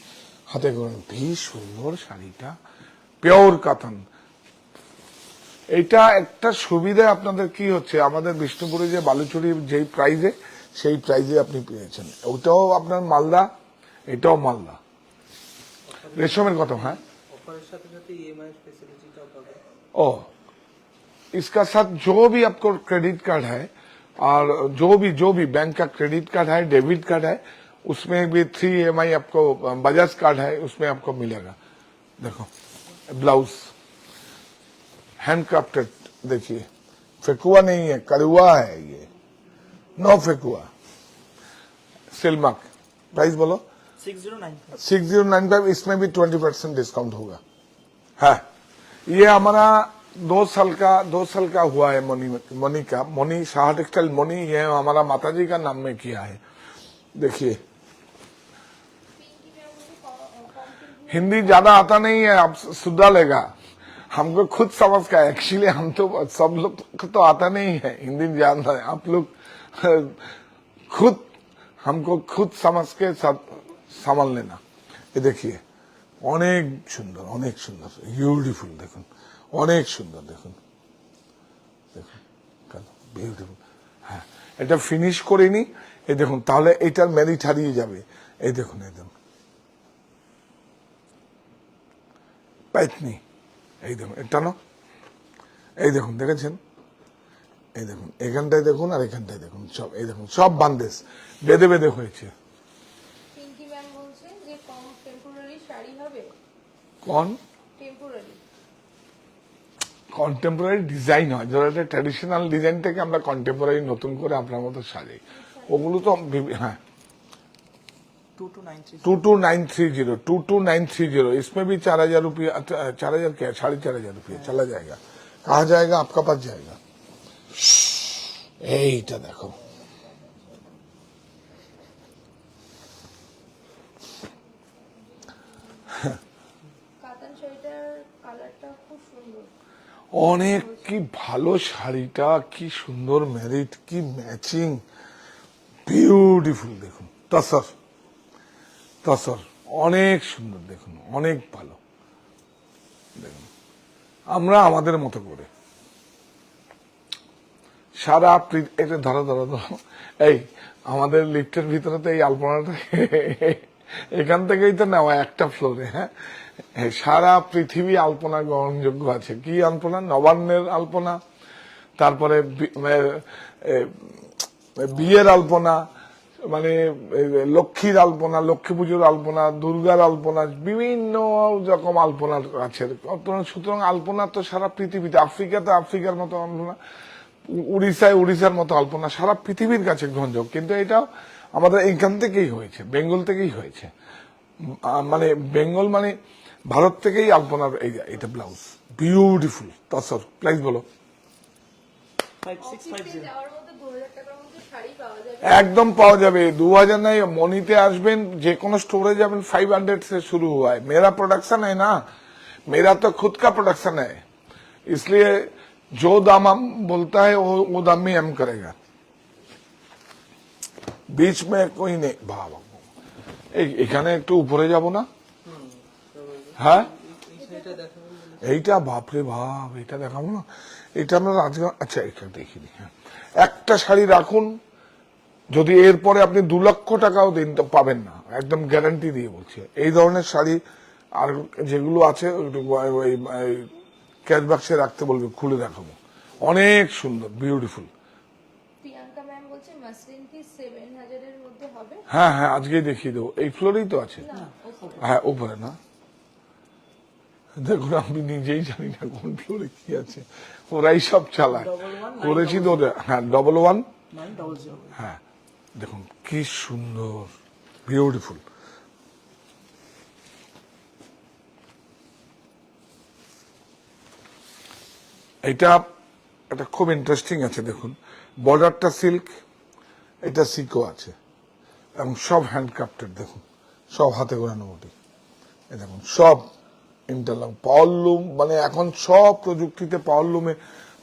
হাতে করে, বেশ সুন্দর শাড়িটা, পিওর কাতান। এটা একটা সুবিধা আপনাদের কি হচ্ছে, আমাদের বিষ্ণুপুরে যে বালুচুরি যেই প্রাইজে, সেই প্রাইজে আপনি পেয়েছেন। ওটাও আপনার মালদা, এটাও মালদা। রেশমের কথা। হ্যাঁ অফারের সাথে সাথে ইএমআই ফেসিলিটিটাও পাবে। ओ इसका साथ जो भी आपको क्रेडिट कार्ड है, और जो भी बैंक का क्रेडिट कार्ड है, डेबिट कार्ड है, उसमें भी 3 EMI आपको, बजाज कार्ड है उसमें आपको मिलेगा। देखो ब्लाउज हैंडक्राफ्टेड, देखिए फेकुआ नहीं है, कड़ुआ है ये, नो फेकुआ। सिल्माक, प्राइस बोलो? 6095। इसमें भी 20% डिस्काउंट होगा। है ये हमारा 2 साल का हुआ है। मनी शाह टेक्सटाइल मनी, ये हमारा माताजी का नाम में किया है। देखिए हिंदी ज्यादा आता नहीं है, आप सुधरा लेगा। हमको खुद समझ का, एक्चुअली हम तो सब लोग को तो आता नहीं है हिंदी जानता है। आप लोग खुद हमको खुद समझ के সামাল लेना। ये देखिए অনেক সুন্দর, অনেক সুন্দর, বিউটিফুল। দেখুন অনেক সুন্দর, দেখুন দেখুন বিউটিফুল। হ্যাঁ এটা ফিনিশ করিনি, এই দেখুন, তাহলে এটার মেরিট হারিয়ে যাবে। এই দেখুন একদম পাইতনি, এই দেখুন এটা না, এই দেখুন দেখেছেন, এই দেখুন এখানটায় দেখুন আর এখানটায় দেখুন, সব এই দেখুন সব বান্দেশ বেঁধে বেঁধে হয়েছে। পিঙ্কি ম্যাম বলছে যে কম টেম্পোরারি শাড়ি হবে, কোন টেম্পোরারি কন্টেম্পোরারি ডিজাইন হয়, ধরো একটা ট্র্যাডিশনাল ডিজাইন থেকে আমরা কন্টেম্পোরারি নতুন করে আপনার মতো সাজাই, ওগুলো তো হ্যাঁ 22,930 22,930 इसमें भी 4,000 रुपया, 4,000 क्या, 4,500 रुपया चला जाएगा। कहा जाएगा, आपका पास जाएगा। এইটা দেখো, কাতান শাড়িটার কালারটা খুব সুন্দর। অনেক কি ভালো শাড়িটা, কি সুন্দর মেরিট, কি ম্যাচিং, বিউটিফুল। দেখুন তসর, তসর অনেক সুন্দর, দেখুন অনেক ভালো। দেখুন আমরা আমাদের মতো করে সারা এটা ধরো ধরো ধরো, এই আমাদের লিফটের ভিতরে তো এই আলপনাটা এখান থেকেই তো নেওয়া একটা ফ্লোরে। হ্যাঁ, সারা পৃথিবী আলপনা গ্রহণযোগ্য আছে। কি আলপনা? নবান্নের আলপনা, তারপরে বিয়ের আলপনা, মানে লক্ষ্মীর আলপনা, লক্ষ্মী পুজোর আলপনা, দুর্গার আলপনা, বিভিন্ন রকম আলপনা আছে। সুতরাং আলপনা তো সারা পৃথিবীতে, আফ্রিকাতে আফ্রিকার মতো আলপনা, উড়িষ্যায় উড়িষ্যার মতো আলপনা, সারা পৃথিবীর কাছে গ্রহণযোগ্য। কিন্তু এটা আমাদের এইখান থেকেই হয়েছে, বেঙ্গল থেকেই হয়েছে। মানে বেঙ্গল মানে ভারত থেকেই আলপনার এটা ব্লাউজ, বিউটিফুল তসর। প্রাইস বলো? 5650 যাওয়ার মতো 2,000 টাকার মধ্যে শাড়ি পাওয়া যাবে। একদম পাওয়া যাবে। 2,000 নাই, মনিতে আসবেন, যে কোনো স্টোরে যাবেন, 500 से शुरू हुआ है। मेरा प्रोडक्शन है ना, मेरा तो खुद का प्रोडक्शन है, इसलिए जो दाम हम बोलता है वो दाम में हम करेगा, बीच में कोई नहीं। বাবা, এখানে একটু উপরে যাব না? হ্যাঁ, এই শাড়িটা দেখাবেন বলে এইটা বাপরে বাপ, এটা দেখাবো না? এটা আমরা আজকে, আচ্ছা এটা দেখিনি। হ্যাঁ, একটা শাড়ি রাখুন, যদি এরপরে আপনি 2 লক্ষ টাকাও দিন তো পাবেন না, একদম গ্যারান্টি দিয়ে বলছি। এই ধরনের শাড়ি আর যেগুলো আছে ওই ক্যাশ বাক্সে রাখতে বলবে, খুলে দেখাবো। অনেক সুন্দর, বিউটিফুল। প্রিয়াঙ্কা ম্যাম বলছে মাসলিন কি 7,000 এর মধ্যে হবে? হ্যাঁ হ্যাঁ, আজকেই দেখিয়ে দেবো। এই ফ্লোরেই তো আছে। না, ওপরে। হ্যাঁ, উপরে না, দেখুন আমি নিজেই জানি না কোন ফ্লোরে কি আছে, ওরাই সব চালায়। 11,900 করেছি তো ওদের। হ্যাঁ, 11,900। 900 হ্যাঁ, দেখুন কি সুন্দর, বিউটিফুল। এটা এটা খুব ইন্টারেস্টিং আছে। দেখুন বর্ডারটা সিল্ক, এটা সিকো আছে, এবং সব হ্যান্ডক্রাফটেড। দেখুন সব হাতে গোড়ানো মোটি, এই দেখুন সব ইন্টারলক পাওয়ারলুম, মানে এখন সব প্রযুক্তিতে পাওয়ারলুমে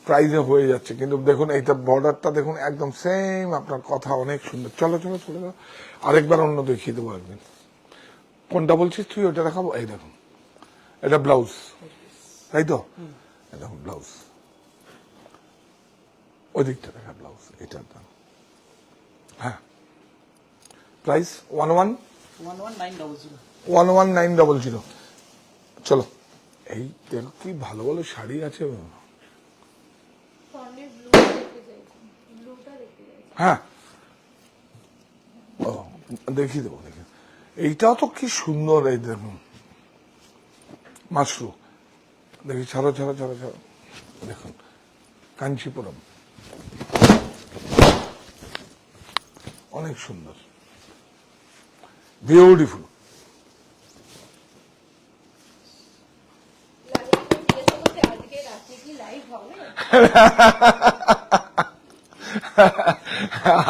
প্রাইজে হয়ে যাচ্ছে। কিন্তু দেখুন এইটা বর্ডারটা দেখুন একদম সেম। আপনার কথা অনেক সুন্দর। চলো চলো চলে যাও, আরেকবার অন্য দেখিয়ে দেবো একদিন। কোনটা বলছিস তুই? ওটা দেখাবো। এই দেখুন, এটা ব্লাউজ, তাই তো? এই দেখুন ব্লাউজ, ওই দিকটা দেখা ব্লাউজ, এটার দাম। হ্যাঁ, প্রাইস 11900 11,900। চলো, এই দেখো কি ভালো ভালো শাড়ি আছে। ফন্ডে ব্লুটা দেখতে চাইছি, ব্লুটা দেখতে চাইছি। হ্যাঁ, ও দেখিয়ে দেবো, দেখি। এইটাও তো কি সুন্দর, এই দেখুন মাশরু, দেখি ছাড়ো ছাড়ো ছাড়ো ছাড়ো, দেখুন কাঞ্চিপুরম, অনেক সুন্দর, বিউটিফুল। আজকে রাতে কি লাইভ হবে?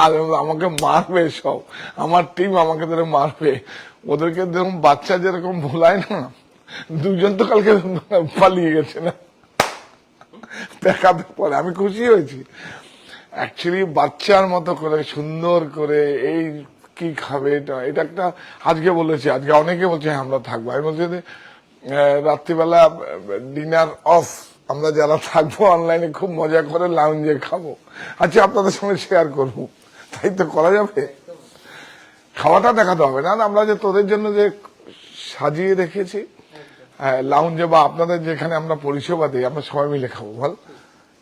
আর আমাকে মারবে সব, আমার টিম আমাকে ধরে মারবে। ওদেরকে যেরকম বাচ্চা যেরকম ভোলায় না, দুজন তো কালকে পালিয়ে গেছে না দেখাতে পরে। আমি খুশি হয়েছি অ্যাকচুয়ালি, বাচ্চার মতো করে সুন্দর করে। এই কি খাবে এটা, এটা একটা আজকে বলেছে, আজকে অনেকে বলছে হ্যাঁ আমরা থাকবো। আমি বলছি যে রাত্রিবেলা ডিনার অফ, আমরা যারা থাকবো অনলাইনে খুব মজা করে লাউঞ্জে খাবো। আচ্ছা, আপনাদের সঙ্গে শেয়ার করবো, তাই তো করা যাবে। খাওয়াটা দেখাতে হবে না, আমরা যে তোদের জন্য যে সাজিয়ে রেখেছি লাউঞ্জে, বা আপনাদের যেখানে আমরা পরিষেবা দিই, আমরা সবাই মিলে খাবো। বল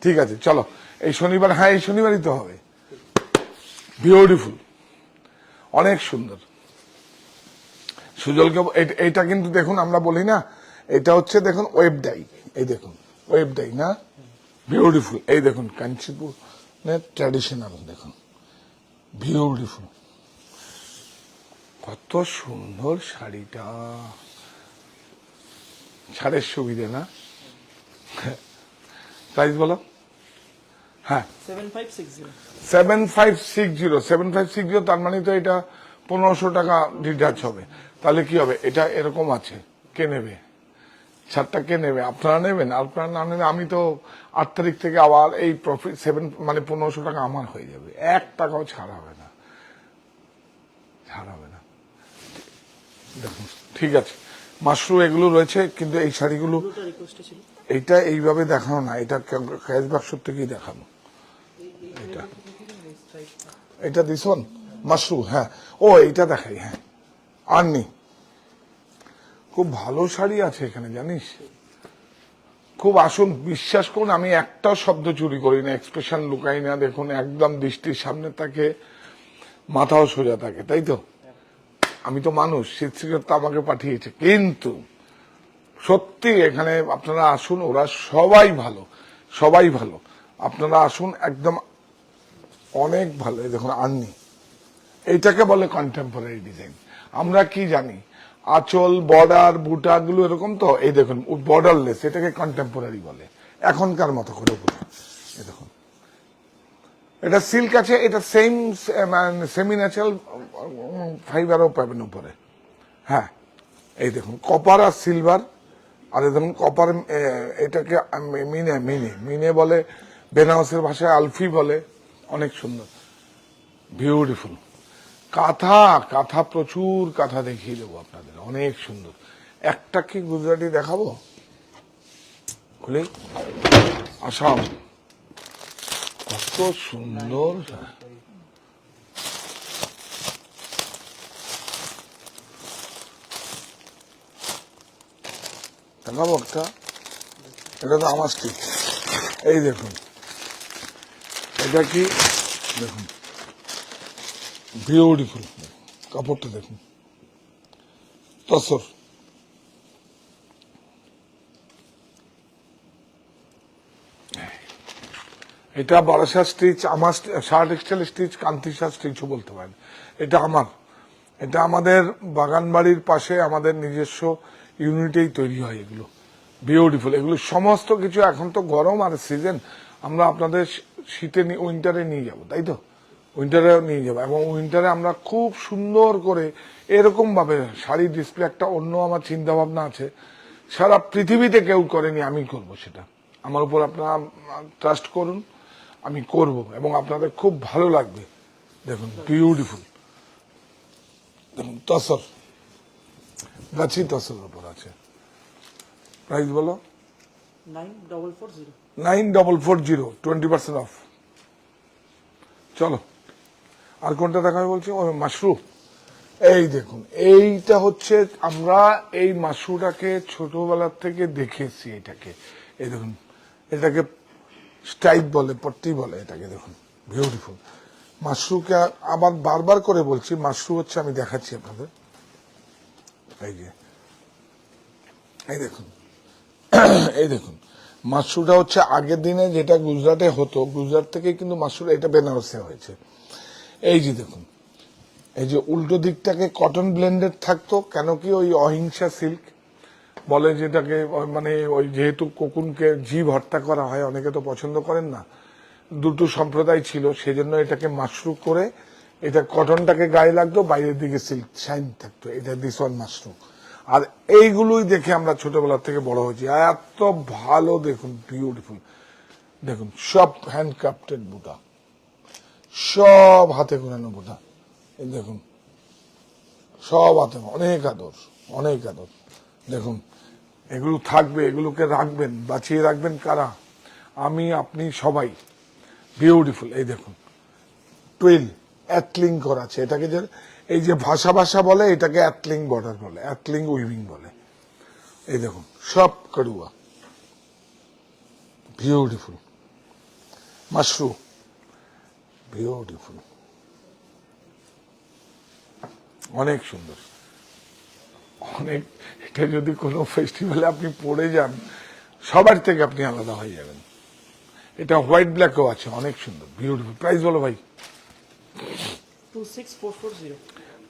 ঠিক আছে, চলো এই শনিবার। হ্যাঁ, এই শনিবারই তো হবে। বিউটিফুল, অনেক সুন্দর। সুজলকে এইটা কিন্তু দেখুন, আমরা বলি না, এটা হচ্ছে দেখুন ওয়েব ডাই। এই দেখুন ওয়েব ডাই না, বিউটিফুল। এই দেখুন কাঞ্চিপুর ট্র্যাডিশনাল, দেখুন বিউটিফুল, কত সুন্দর শাড়িটা, ছাড়ের সুবিধে না? প্রাইস বলো। হ্যাঁ 7560 7560, তার মানে তো এটা 1500 টাকা ডিডাচ হবে। তাহলে কি হবে, এটা এরকম আছে, কে নেবে ছাড়টা, কে নেবে? আপনারা নেবেন। আপনারা না নেবে, আমি তো 8 তারিখ থেকে আবার এই প্রফিট 1500 টাকা আমার হয়ে যাবে, 1 টাকাও ছাড় হবে না, ছাড় হবে না। দেখুন ঠিক আছে, মাশরু এগুলো রয়েছে, কিন্তু এই শাড়িগুলো দুটো রিকোয়েস্ট ছিল। এইটা এইভাবে দেখানো না, এটা ক্যাশ বাক্সর থেকেই দেখানো। এটা এটা দিশন মাশরু, হ্যাঁ ও এইটা দেখাই, হ্যাঁ আননি, খুব ভালো শাড়ি আছে এখানে জানিস, খুব আসুন, বিশ্বাস করুন আমি একটাও শব্দ চুরি করি না, এক্সপ্রেশন লুকাই না, দেখুন একদম দৃষ্টির সামনে থাকে, মাথাও সোজা থাকে, তাই তো? আমি তো মানুষ, শীতশিকতা আমাকে পাঠিয়েছে, কিন্তু সত্যি এখানে আপনারা আসুন, ওরা সবাই ভালো, সবাই ভালো, আপনারা আসুন, একদম অনেক ভালো। এই দেখুন আননি, এইটাকে বলে কন্টেম্পোরারি ডিজাইন। আমরা কি জানি, আঁচল বর্ডার বুটাগুলো এরকম, তো এই দেখুন বর্ডারলেস, এটাকে কন্টেম্পোরারি বলে, এখনকার মতো করে বুঝুন। এই দেখুন এটা সিল্ক আছে, এটা সেম সেমি ন্যাচারাল ফাইবারও পাবেন উপরে। হ্যাঁ এই দেখুন কপার আর সিলভার, আর এই দেখুন কপার, এটাকে মিনে মিনে মিনে বলে, বেনারসের ভাষায় আলফি বলে, অনেক সুন্দর বিউটিফুল। কাঁথা, কাঁথা প্রচুর কাঁথা দেখিয়ে দেবো আপনাদের, অনেক সুন্দর। একটা কি গুজরাটি দেখাবো খুলে, আসাম, কত সুন্দর, দেখাবো একটা, এটা তো আমার স্টিচ, এই দেখুন এটা কি, দেখুন বিউটিফুল, কাপড়টা দেখুন, তসর, এটা বারাসা স্টিচ, আমার শাহ টেক্সটাইল স্টিচ, কান্তি শাহ স্টিচও বলতে পারেন। এটা আমার, এটা আমাদের বাগান বাড়ির পাশে আমাদের নিজস্ব ইউনিটেই তৈরি হয় এগুলো, বিউটিফুল। এগুলো সমস্ত কিছু, এখন তো গরম আর সিজন, আমরা আপনাদের শীতে উইন্টারে নিয়ে যাব, তাই তো? উইন্টারে নিয়ে যাবো, এবং উইন্টারে আমরা খুব সুন্দর করে এরকম ভাবে শাড়ি ডিসপ্লে, একটা অন্য আমার চিন্তা ভাবনা আছে, সারা পৃথিবীতে কেউ করেনি, আমি করব সেটা। আমার উপর আপনারা ট্রাস্ট করুন, আমি করব, এবং আপনাদের খুব ভালো লাগবে। দেখুন বিউটিফুল, দেখুন তসর, গাছি তসরের উপর আছে। প্রাইস বলো। 9440 9440, 20% অফ। চলো আর কোনটা দেখাবে বলছি, ওই মাশরু। এই দেখুন, এইটা হচ্ছে, আমরা এই মাশরুটাকে ছোটবেলার থেকে দেখেছি, এটাকে এই দেখুন, এটাকে স্টাইপ বলে, পট্টি বলে এটাকে, দেখুন বিউটিফুল। মাশরুকে আবার বারবার করে বলছি, মাশরু হচ্ছে, আমি দেখাচ্ছি আপনাদের, এই যে এই দেখুন, এই দেখুন মাশরুটা হচ্ছে আগের দিনে যেটা গুজরাটে হতো, গুজরাট থেকে কিন্তু মাশরু, এটা বেনারসে হয়েছে। এই যে দেখুন, এই যে উল্টো দিকটাকে কটন ব্লেন্ডেড থাকতো, কেন কি ওই অহিংসা সিল্ক বলে যেটাকে, মানে ওই যেহেতু কোকুনকে জীব হত্যা করা হয়, অনেকে তো পছন্দ করেন না, দুটো সম্প্রদায় ছিল, সেজন্য এটাকে মাশরু করে, এটা কটনটাকে গায়ে লাগতো, বাইরের দিকে সিল্ক শাইন থাকতো, এটা দিস ওয়ান মাশরু। আর এইগুলোই দেখে আমরা ছোটবেলা থেকে বড় হয়েছি, এত ভালো, দেখুন বিউটিফুল, দেখুন সব হ্যান্ডক্রাফটেড বুটা, সব হাতে ঘোরানো বুটা, এই দেখুন সব হাতে, অনেক আদর, অনেক আদর। দেখুন এগুলো থাকবে, এগুলোকে রাখবেন, বাঁচিয়ে রাখবেন কারা, আমি আপনি সবাই, বিউটিফুল। এই দেখুন টুইল অ্যাটলিং করা আছে, এটাকে যে এই যে ভাষা ভাষা বলে, এটাকে অ্যাটলিং বর্ডার বলে, অ্যাটলিং উইভিং বলে। এই দেখুন সব কারুয়া, বিউটিফুল মাশরু, বিউটিফুল, অনেক সুন্দর, অনেক। এটা যদি কোনো ফেস্টিভ্যালে আপনি পড়ে যান, সবার থেকে আপনি আলাদা হয়ে যাবেন। এটা হোয়াইট ব্ল্যাকও আছে, অনেক সুন্দর, বিউটিফুল। প্রাইস বলো ভাই। 26440।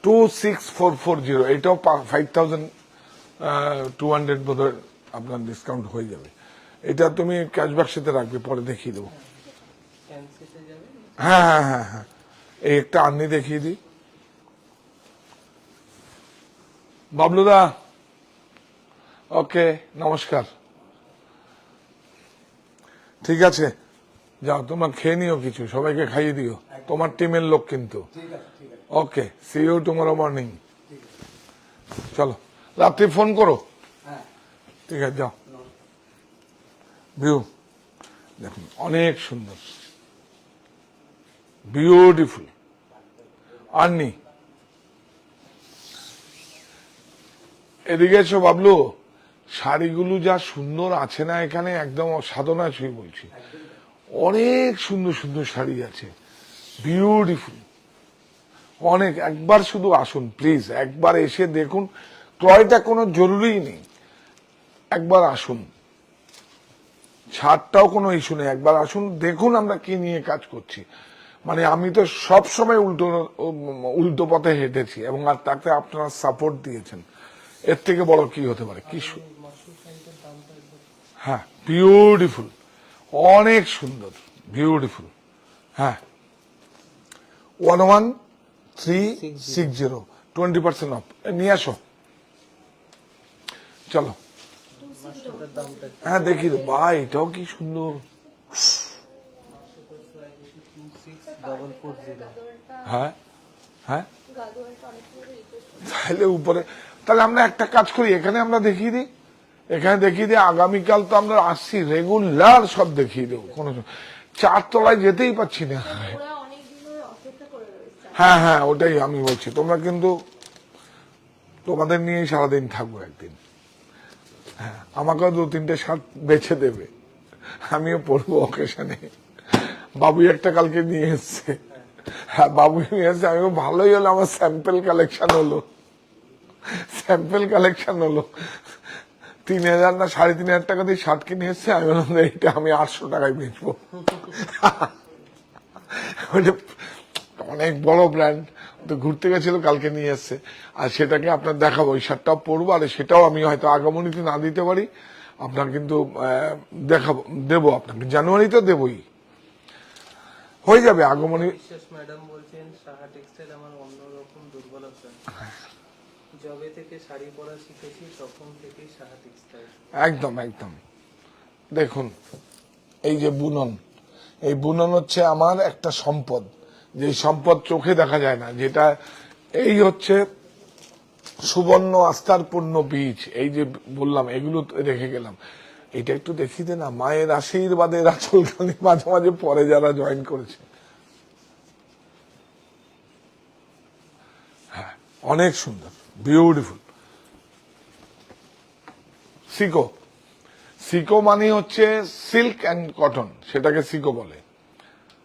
26440, এটাও 5200 বোধহয় আপনার ডিসকাউন্ট হয়ে যাবে। এটা তুমি ক্যাশব্যাক সাথে রাখবে, পরে দেখিয়ে দেবো। ফ্যান্সিতে যাবে। হ্যাঁ হ্যাঁ হ্যাঁ হ্যাঁ, এই একটা আর্নি দেখিয়ে দিই। বাবলুদা, ওকে, নমস্কার। ঠিক আছে, যাও তোমরা খেয়ে নিও কিছু, সবাইকে খাইয়ে দিও, তোমার টিমের লোক কিন্তু। ওকে, সি ইউ টুমরো মর্নিং। চলো, রাত্রি ফোন করো। ঠিক আছে, যাও। ভিউ দেখুন, অনেক সুন্দর, বিউটিফুল আর্নি। এদিকে এসো বাবলু, শাড়িগুলো যা সুন্দর আছে না এখানে, একদম সাধনা ছুঁয়ে বলছি। অনেক সুন্দর সুন্দর শাড়ি আছে, বিউটিফুল অনেক। একবার শুধু আসুন প্লিজ, একবার এসে দেখুন। ক্রয়টা কোনো জরুরি নেই, একবার আসুন। ছাড়টাও কোনো ইস্যু নেই, একবার আসুন দেখুন আমরা কি নিয়ে কাজ করছি। মানে আমি তো সব সময় উল্টো পথে হেঁটেছি, এবং আর তাকে আপনারা সাপোর্ট দিয়েছেন। এর থেকে বড় কি হতে পারে? কি হ্যাঁ, বিউটিফুল, অনেক সুন্দর, বিউটিফুল। হ্যাঁ, 11360, 20% অফ। নিয়ে আসো, চলো। হ্যাঁ দেখি তো, বা এটাও কি সুন্দর। 26440। হ্যাঁ হ্যাঁ, গাদোয়ালটা অনেক সুন্দর request করছে। তাহলে উপরে, তাহলে আমরা একটা কাজ করি, এখানে আমরা দেখিয়ে দিই, এখানে দেখিয়ে দিই। আগামীকাল তো আমরা আসছি, রেগুলার সব দেখিয়ে দেবো। কোনো 4 তলায় যেতেই পাচ্ছি না। ওরা অনেক দিন ধরে অপেক্ষা করে রয়েছে। হ্যাঁ হ্যাঁ, ওটাই আমি বলছি। তোমরা কিন্তু তোমাদের নিয়েই সারাদিন থাকবো একদিন। হ্যাঁ, আমাকেও 2-3টে শার্ট বেছে দেবে, আমিও পরবো অকেশনে। বাবু একটা কালকে নিয়ে এসছে। হ্যাঁ, বাবু নিয়ে এসছে, আমি ভালোই হলো, আমার স্যাম্পল কালেকশন হলো, স্যাম্পল কালেকশন হলো। 3000 না 3500 টাকা দিয়ে শার্ট কিনে এসছে। আমি বললাম এইটা আমি 800 টাকায় বেচবো। অনেক বড় ব্র্যান্ড, তো ঘুরতে গেছিল, কালকে নিয়ে এসছে। আর সেটাকে আপনার দেখাবো, ওই শার্টটাও পরবো। আর সেটাও আমি হয়তো আগামনীতে না দিতে পারি, আপনার কিন্তু দেখাবো, দেবো আপনাকে। জানুয়ারিতে দেবই, হয়ে যাবে আগমনী। বিশ্বাস ম্যাডাম বলছেন, সাহা টেক্সটাইল আমার অন্যরকম দুর্বলতা। জবে থেকে শাড়ি পরা শিখেছি, তখন থেকেই সাহা টেক্সটাইল। একদম একদম, দেখুন এই যে বুনন, এই বুনন হচ্ছে আমার একটা সম্পদ, যে সম্পদ চোখে দেখা যায় না। যেটা এই হচ্ছে সুবর্ণ আস্থারপূর্ণ বীজ, এই যে বললাম এগুলো রেখে গেলাম। এটা একটু দেখিয়ে দে না, মায়ের আশীর্বাদের আঁচলখানি মাঝে মাঝে পরে যারা জয়েন করেছে। হ্যাঁ, অনেক সুন্দর, বিউটিফুল। সিকো, সিকো মানে হচ্ছে সিল্ক অ্যান্ড কটন, সেটাকে সিকো বলে,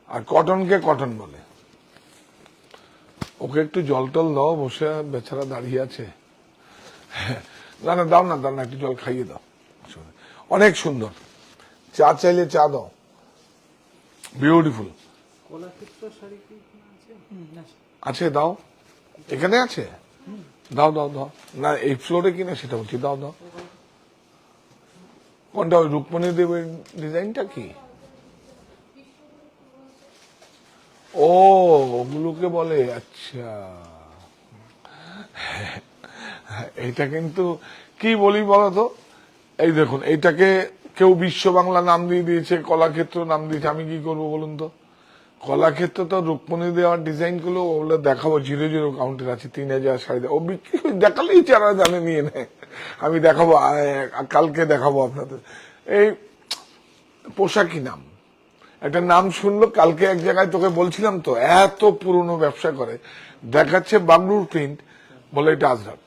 আর কটনকে কটন বলে। ওকে একটু জল টল দাও, বসে বেচারা দাঁড়িয়ে আছে। না না, দাও না, দাও না, একটু জল খাইয়ে দাও। অনেক সুন্দর, চা চাইলে চা দাও, বিউটিফুল। কলাক্ষেত্র শাড়ি কি আছে? আছে, দাও, এখানে আছে, দাও দাও দাও। না, এই ফ্লোরে কিনা সেটা বলছি, দাও দাও। কোনটা, ওই রুক্মণী দেবের ডিজাইনটা কি? ও, ওগুলোকে বলে, আচ্ছা। এটা কিন্তু কি বলি বলতো, এই দেখুন, এইটাকে কেউ বিশ্ব বাংলা নাম দিয়ে দিয়েছে, কলাক্ষেত্র নাম দিয়েছে, আমি কি করবো বলুন তো? কলাক্ষেত্র তো রুক্মণী দেওয়ার ডিজাইন গুলো ওগুলো দেখাবো, 0 কাউন্টের আছে, 3000 শাড়ি। ও বিক্রি দেখালেই 4000 নিয়ে নেয়। আমি দেখাবো, কালকে দেখাবো আপনাদের। এই পোশাকি নাম, একটা নাম শুনলো কালকে এক জায়গায়, তোকে বলছিলাম তো, এত পুরনো ব্যবসা করে, দেখাচ্ছে বাংলুর প্রিন্ট, বলে এটা আজরাক।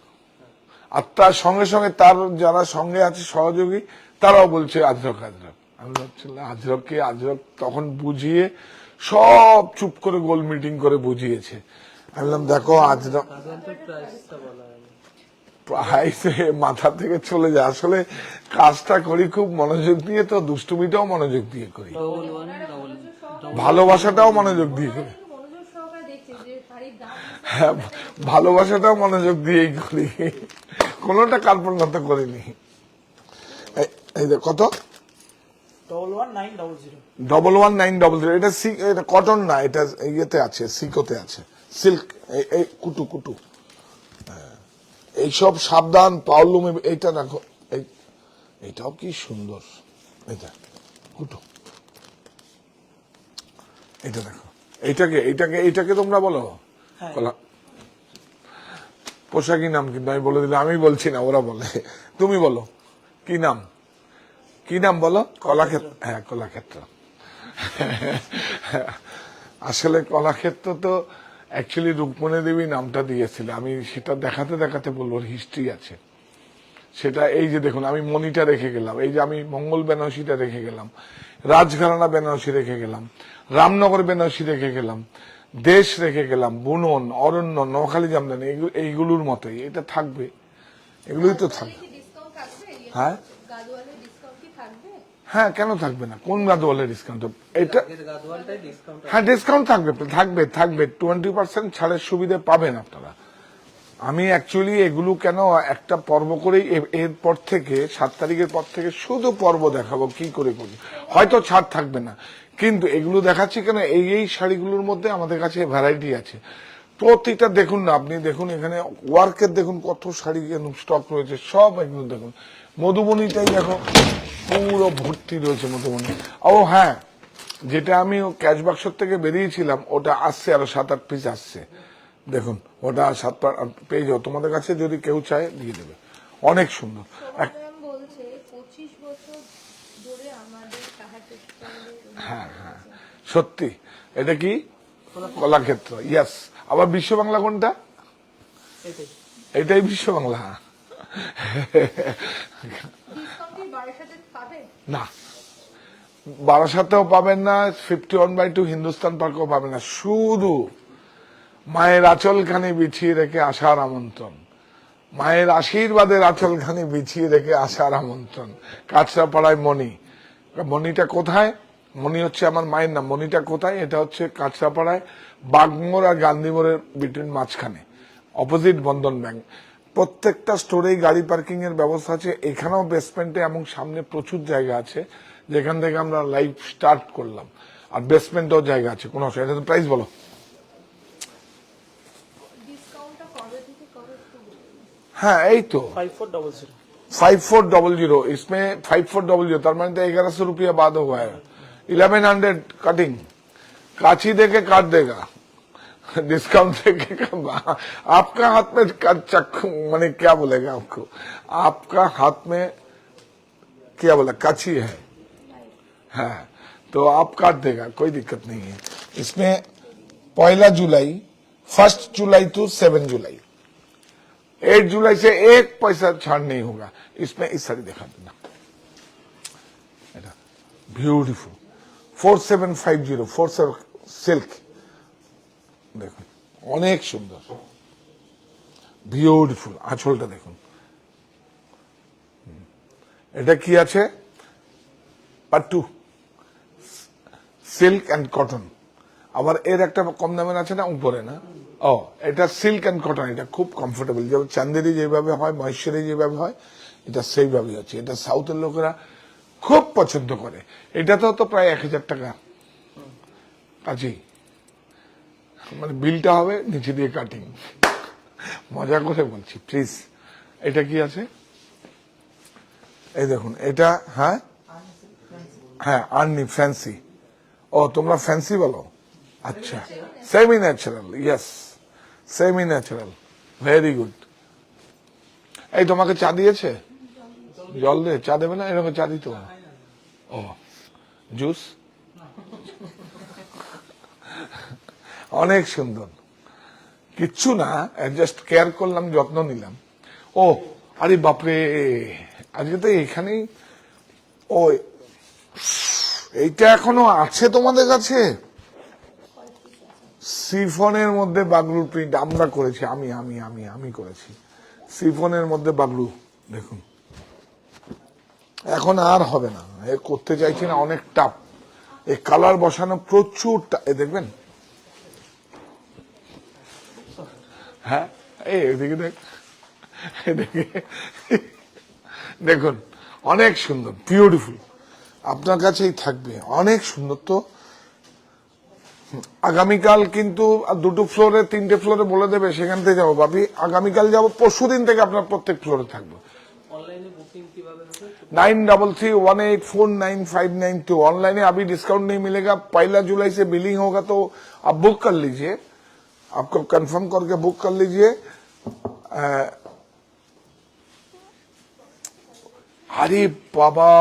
আর তার সঙ্গে সঙ্গে তার যারা সঙ্গে আছে সহযোগী, তারাও বলছে আজরক আজরক। আমি ভাবছিলাম আজরককে আজরক, তখন বুঝিয়ে সব চুপ করে গোল মিটিং করে বুঝিয়েছে। আমি বললাম দেখো আজরক, প্রায় মাথা থেকে চলে যায়। আসলে কাজটা করি খুব মনোযোগ দিয়ে, তো দুষ্টুমিটাও মনোযোগ দিয়ে করি, ভালোবাসাটাও মনোযোগ দিয়ে করি। মনোযোগ সহকারে দেখছি যে শাড়ির দাম হ্যাঁ, ভালোবাসাটাও মনোযোগ দিয়েই করি, কোনোটা কার্পণ্যতা করিনি। এই দেখ কত, 11900। এটা এটা কটন না, এটা ইয়েতে আছে, সিকোতে আছে, সিল্ক। এই কুটু কুটু, এইসব সাবধান, পাওলুমে। এইটা দেখো, এইটাও কি সুন্দর, এটা কুটু। এটা দেখো, এইটাকে তোমরা বলো পোশাকি নাম, কিন্তু আমি বলে দিলে, আমি বলছি না, ওরা বলে। তুমি বলো কি নাম, কি নাম বলো? কলাক্ষেত্র। হ্যাঁ, কলাক্ষেত্র। আসলে কলাক্ষেত্র তো অ্যাকচুয়ালি রুক্মণী দেবী নামটা দিয়েছিল। আমি সেটা দেখাতে দেখাতে বলবো, হিস্ট্রি আছে সেটা। এই যে দেখুন, আমি মণিটা রেখে গেলাম, এই যে আমি মঙ্গল বেনারসিটা রেখে গেলাম, রাজঘরানা বেনারসি রেখে গেলাম, রামনগর বেনারসি রেখে গেলাম, দেশ রেখে গেলাম, বুনন, অরণ্য, নোয়াখালী জামদানি, এইগুলোর মতোই এটা থাকবে, এগুলোই তো থাকবে। ডিসকাউন্ট থাকবে? হ্যাঁ গাদোয়ালের ডিসকাউন্ট কি থাকবে? হ্যাঁ, কেন থাকবে না? কোন গাদোয়ালের ডিসকাউন্ট? এটা গাদওয়ালটাই ডিসকাউন্ট। হ্যাঁ, ডিসকাউন্ট থাকবে, থাকবে, থাকবে। 20% ছাড়ের সুবিধা পাবেন আপনারা। আমি অ্যাকচুয়ালি এগুলো কেন একটা পর্ব করেই, এরপর থেকে 7 তারিখের পর থেকে শুধু পর্ব দেখাবো কি করে করি। হয়তো ছাড় থাকবে না, কিন্তু এগুলো দেখাচ্ছি কেন, এই শাড়িগুলোর মধ্যে আমাদের কাছে ভ্যারাইটি আছে। প্রতিটা দেখুন না, আপনি দেখুন এখানে ওয়ার্কের, দেখুন কত শাড়ি স্টক রয়েছে, সব এগুলো দেখুন। মধুবনীটাই দেখো, পুরো ভর্তি রয়েছে মধুবনী। ও হ্যাঁ, যেটা আমি ক্যাশ বাক্সর থেকে বেরিয়েছিলাম, ওটা আসছে, আরো 7-8 পিস আসছে। দেখুন, ওটা 7 পেয়ে যাও, তোমাদের কাছে যদি কেউ চায় দিয়ে দেবে। অনেক সুন্দর। ম্যাম বলছে 25 বছর ধরে আমাদের সাহা টেক্সটাইলের। হ্যাঁ হ্যাঁ, সত্যি। এটা কি কলাক্ষেত্র? ইয়াস। আবার বিশ্ব বাংলা কোনটা? এটাই বিশ্ব বাংলা। ডিসকাউন্ট কি বারাসাতে পাবে? না, বারাসাতেও পাবেন না, 51/2 হিন্দুস্তান পার্কেও পাবেন না। শুধু মায়ের আঁচলখানি বিছিয়ে রেখে আসার আমন্ত্রণ, মায়ের আশীর্বাদের আঁচলখানি বিছিয়ে রেখে আসার আমন্ত্রণ। কাঁচরাপাড়ায় মণি। মণিটা কোথায়? মণি হচ্ছে আমার মায়ের নাম। মণিটা কোথায়? এটা হচ্ছে কাঁচরাপাড়ায়, বাগমোড় আর গান্ধী মোড়ের বিটুইন মাঝখানে, অপোজিট বন্ধন ব্যাংক। প্রত্যেকটা স্টোরেই গাড়ি পার্কিং এর ব্যবস্থা আছে। এখানেও বেসমেন্টে এবং সামনে প্রচুর জায়গা আছে, যেখান থেকে আমরা লাইভ স্টার্ট করলাম। আর বেসমেন্টেও জায়গা আছে, কোনো অসুবিধা। প্রাইস বলো। ডিসকাউন্টটা কবে থেকে কবে একটু বলুন। हाँ यही तो 5400 इसमें 5400, तार माने तो 1100 रुपया बाद हुआ है। 1100 कटिंग, काची देके काट देगा, डिस्काउंट देके। आपका हाथ में चक्कू, माने क्या बोलेगा आपको, आपका हाथ में क्या बोला, काची है, हाँ, तो आप काट देगा, कोई दिक्कत नहीं है। इसमें 1 जुलाई, 1 जुलाई to 7 जुलाई, 8 जुलाई से 1 पैसा छाड़ नहीं होगा। इसमें इस साड़ी दिखा देना, ब्यूटीफुल 4750 47 सिल्क, देखो অনেক সুন্দর, বিউটিফুল। আঁচলটা দেখুন, এটা কি আছে? Pattu, silk and cotton. আবার এর একটা কম দামের আছে না উপরে, না? ও, এটা সিল্ক এন্ড কটন। এটা খুব কমফোর্টেবল, যেমন চান্দেরি যেভাবে হয়, মহেশ্বরী যেভাবে হয়, এটা সেইভাবেই হচ্ছে। এটা সাউথের লোকেরা খুব পছন্দ করে। এটাতেও তো প্রায় 1000 টাকা কাজেই, মানে বিলটা হবে নিচে দিয়ে কাটিং। মজা করে বলছি, প্লিজ। এটা কি আছে? এই দেখুন, এটা হ্যাঁ হ্যাঁ, আর্নি ফ্যান্সি। ও, তোমরা ফ্যান্সি বলো? আচ্ছা, semi natural, yes, semi natural, very good. এই তোমাকে চা দিয়েছে? জল দে, চা দেবে না? এরকম চা দিত। ও, জুস। অনেক সুন্দর, কিচ্ছু না, জাস্ট কেয়ার করলাম, যত্ন নিলাম। ও, আরে বাপরে, আজকে তো এখানেই। ও, এইটা এখনো আছে তোমাদের কাছে? সিফনের মধ্যে বাগলুর প্রিন্ট আমরা করেছি, আমি করেছি। সিফনের মধ্যে বাগলু দেখুন, এখন আর হবে না, এ করতে চাইছি না, অনেক টাপ। এই কালার বসানো প্রচুর দেখবেন। হ্যাঁ, এই এদিকে দেখ, এদিকে দেখুন, অনেক সুন্দর, বিউটিফুল। আপনার কাছেই থাকবে, অনেক সুন্দর। তো আগামীকাল কিন্তু দুটো ফ্লোরে, তিনটে ফ্লোরে বলে দেবে, সেখান থেকে যাবো ভাবি। আগামীকাল যাবো, পরশুদিন থেকে আপনার প্রত্যেক ফ্লোরে থাকবো। অনলাইনে বুকিং কিভাবে হবে? 9331849592। ऑनलाइन अभी डिस्काउंट नहीं मिलेगा, 1 जुलाई से बिलिंग होगा, तो आप बुक कर लीजिए, आपको कंफर्म करके बुक कर लीजिए। আরে বাবা,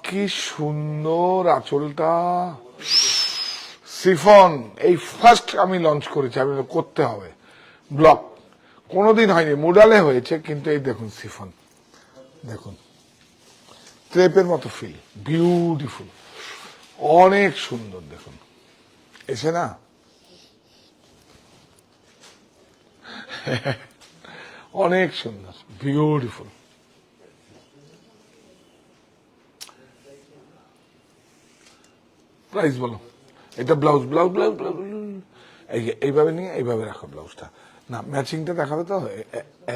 কি সুন্দর আঁচলটা, সিফন। এই ফার্স্ট আমি লঞ্চ করেছি, আমি করতে হবে ব্লক, কোনোদিন হয়নি, মুডালে হয়েছে, কিন্তু এই দেখুন সিফন, দেখুন ক্রেপের মতো ফিল, বিউটিফুল, অনেক সুন্দর। দেখুন এসে না, অনেক সুন্দর, বিউটিফুল। প্রাইস বলো। এটা ব্লাউজ, ব্লাউজ ব্লাউজ ব্লাউজ এইভাবে নিয়ে এইভাবে রাখো ব্লাউজটা, না ম্যাচিংটা দেখাবে তো,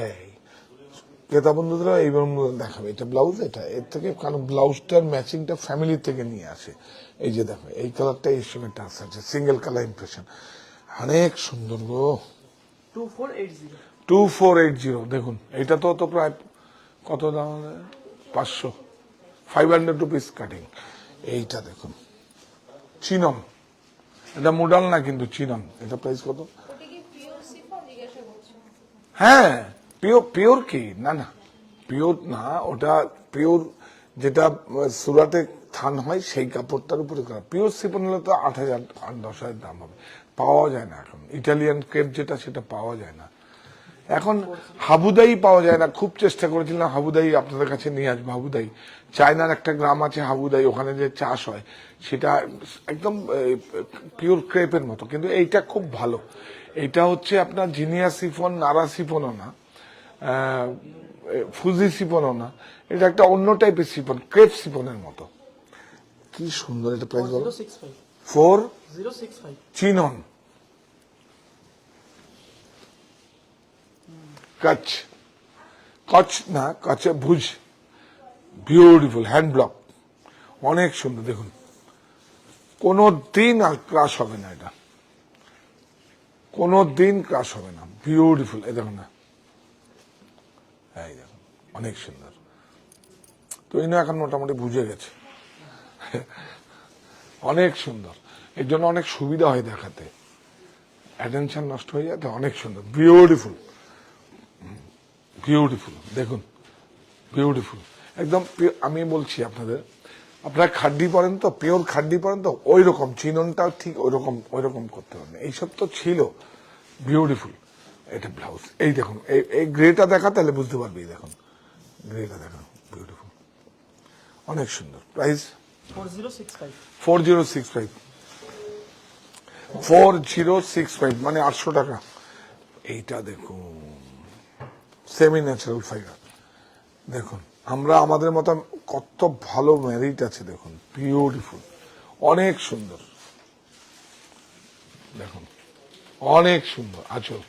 এই ক্রেতা বন্ধুদেরা এইভাবে দেখাবে, এটা ব্লাউজ, এটা এর থেকে, কারণ ব্লাউজটার ম্যাচিংটা ফ্যামিলি থেকে নিয়ে আসে। এই যে দেখো, এই কালারটা এর সঙ্গে টাচ আছে, সিঙ্গেল কালার ইমপ্রেশন, অনেক সুন্দর গো। 2480 দেখুন, এটা তো প্রায় কত দাম, 500 রুপিস কাটিং। এইটা দেখুন, চিনম, এটা মোডাল না কিন্তু চিনম, এটা প্রাইস কত? ওটা কি পিওর শিফন জিজ্ঞাসা করছো? হ্যাঁ, পিওর কি, না না পিওর না, ওটা পিওর যেটা সুরাটে থান হয় সেই কাপড়টার উপরে করা। পিওর সিফন হলে তো 8,000 10,000 দাম হবে, পাওয়া যায় না এখন। ইটালিয়ান ক্রেপ যেটা, সেটা পাওয়া যায় না এখন, হাবুদাই পাওয়া যায় না। খুব চেষ্টা করেছিলাম হাবুদাই আপনাদের কাছে নিয়ে আসবো। হাবুদাই চায়নার একটা গ্রাম আছে হাবুদাই, ওখানে যে চাষ হয় সেটা একদম পিওর ক্রেপের মতো, কিন্তু এইটা খুব ভালো। এইটা হচ্ছে আপনার জিনিয়া সিফন, নারা সিফনও না, ফুজি সিফনও না, এটা একটা অন্য টাইপের সিফন, ক্রেপ সিফনের মতো। কি সুন্দর, এটা প্রাইস বলো। 4065 চিনন, কচ্ছ, কচ্ছ না, কচ্ছ ভুজ, বিউটিফুল হ্যান্ড ব্লক, অনেক সুন্দর। দেখুন কোনো দিন আর ক্রাশ হবে না, এটা কোনো দিন ক্রাশ হবে না, বিউটিফুল। এই দেখুন না, এই দেখুন, অনেক সুন্দর। তো এই না, এখন মোটামুটি বুঝে গেছে, অনেক সুন্দর। এর জন্য অনেক সুবিধা হয় দেখাতে, অ্যাটেনশন নষ্ট হয়ে যায়, তো অনেক সুন্দর, বিউটিফুল, বিউটিফুল। দেখুন বিউটিফুল, একদম। আমি বলছি আপনাদের, আপনারা খাড্ডি পরেন তো, পিওর খাড্ডি পরেন তো, ওই রকম চিননটাও ঠিক ওই রকম করতে পারেন। এইসব তো ছিল, বিউটিফুল। এটা ব্লাউজ, এই দেখুন, এই গ্রেটা দেখা, তাহলে বুঝতে পারবি। দেখুন গ্রেটা দেখা, বিউটিফুল, অনেক সুন্দর। প্রাইস 4065 মানে 800 টাকা। এইটা দেখুন, সেমি ন্যাচারাল ফাইবার, দেখুন আমরা আমাদের মতো কত ভালো মেরিট আছে, দেখুন বিউটিফুল, অনেক সুন্দর। দেখুন অনেক সুন্দর আঁচল,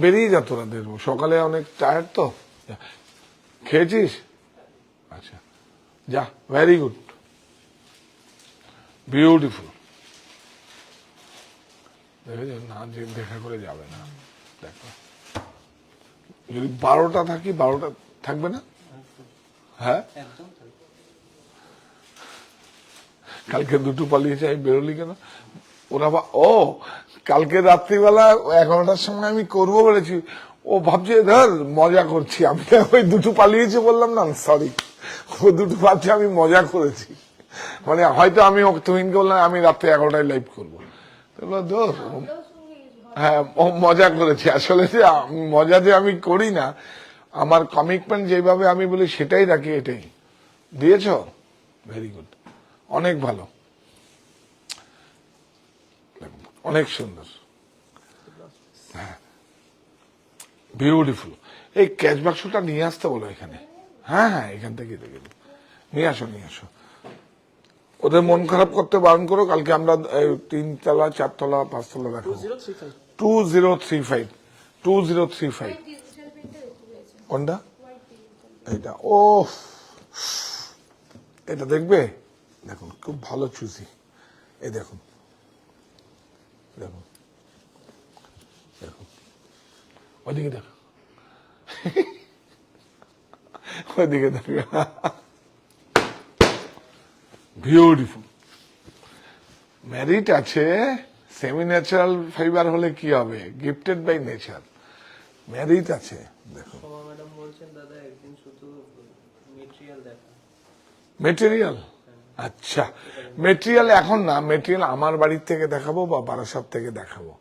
বেরিয়ে যা, তোরা দেখবো সকালে অনেক টায়ার্ড তো। খেয়েছিস? আচ্ছা যা, ভেরি গুড, বিউটিফুল। দেখেছেন না, দেখা করে যাবে না। দেখো, যদি 12টা থাকি, 12টা থাকবে না? হ্যাঁ, কালকে দুটো পালিয়েছে, আমি বেরোলি কেন? ওরা কালকে রাত্রিবেলা 11টার সময় আমি করবো বলেছি, ও ভাবছে ধর মজা করছি, আমি ওই দুটো পালিয়েছে বললাম না, সরি, ও দুটো ভাবছে আমি মজা করেছি, মানে হয়তো আমি তুমিনকে বললাম আমি রাত্রে 11টায় লাইভ করবো, হ্যাঁ ও মজা করেছি। আসলে যে মজা যে আমি করি না, আমার কমিটমেন্ট যেভাবে আমি বলি সেটাই রাখি। এটাই দিয়েছ, ভেরি গুড, অনেক ভালো, অনেক সুন্দর। হ্যাঁ বিউটিফুল। এই ক্যাশ বাক্সটা নিয়ে আসতে বলো এখানে। হ্যাঁ হ্যাঁ, এখান থেকে দেখে নিয়ে আসো, নিয়ে আসো। ওদের মন খারাপ করতে বারণ করো। কালকে আমরা 3 তলা 4 তলা 5 তলা দেখাবো। 2035 2035। ডিজিটাল প্রিন্টে দেখতে পেয়েছেন কোনটা? White digital. এটা ও, এটা দেখবে, দেখুন খুব ভালো চুজি। এই দেখুন, দেখুন দেখুন, ওইদিকে দেখো, ওইদিকে দেখো, বিউটিফুল। ম্যারিট আছে, সেমি ন্যাচারাল ফাইবার হলে কি হবে, গিফটেড বাই নেচার। ম্যারিট আছে, দেখুন। সোমা ম্যাডাম বলছেন দাদা একদিন শুধু মেটেরিয়াল দেখা। মেটেরিয়াল, আচ্ছা মেটেরিয়াল এখন না, মেটেরিয়াল আমার বাড়ির থেকে দেখাবো বা বারাসাত থেকে দেখাবো।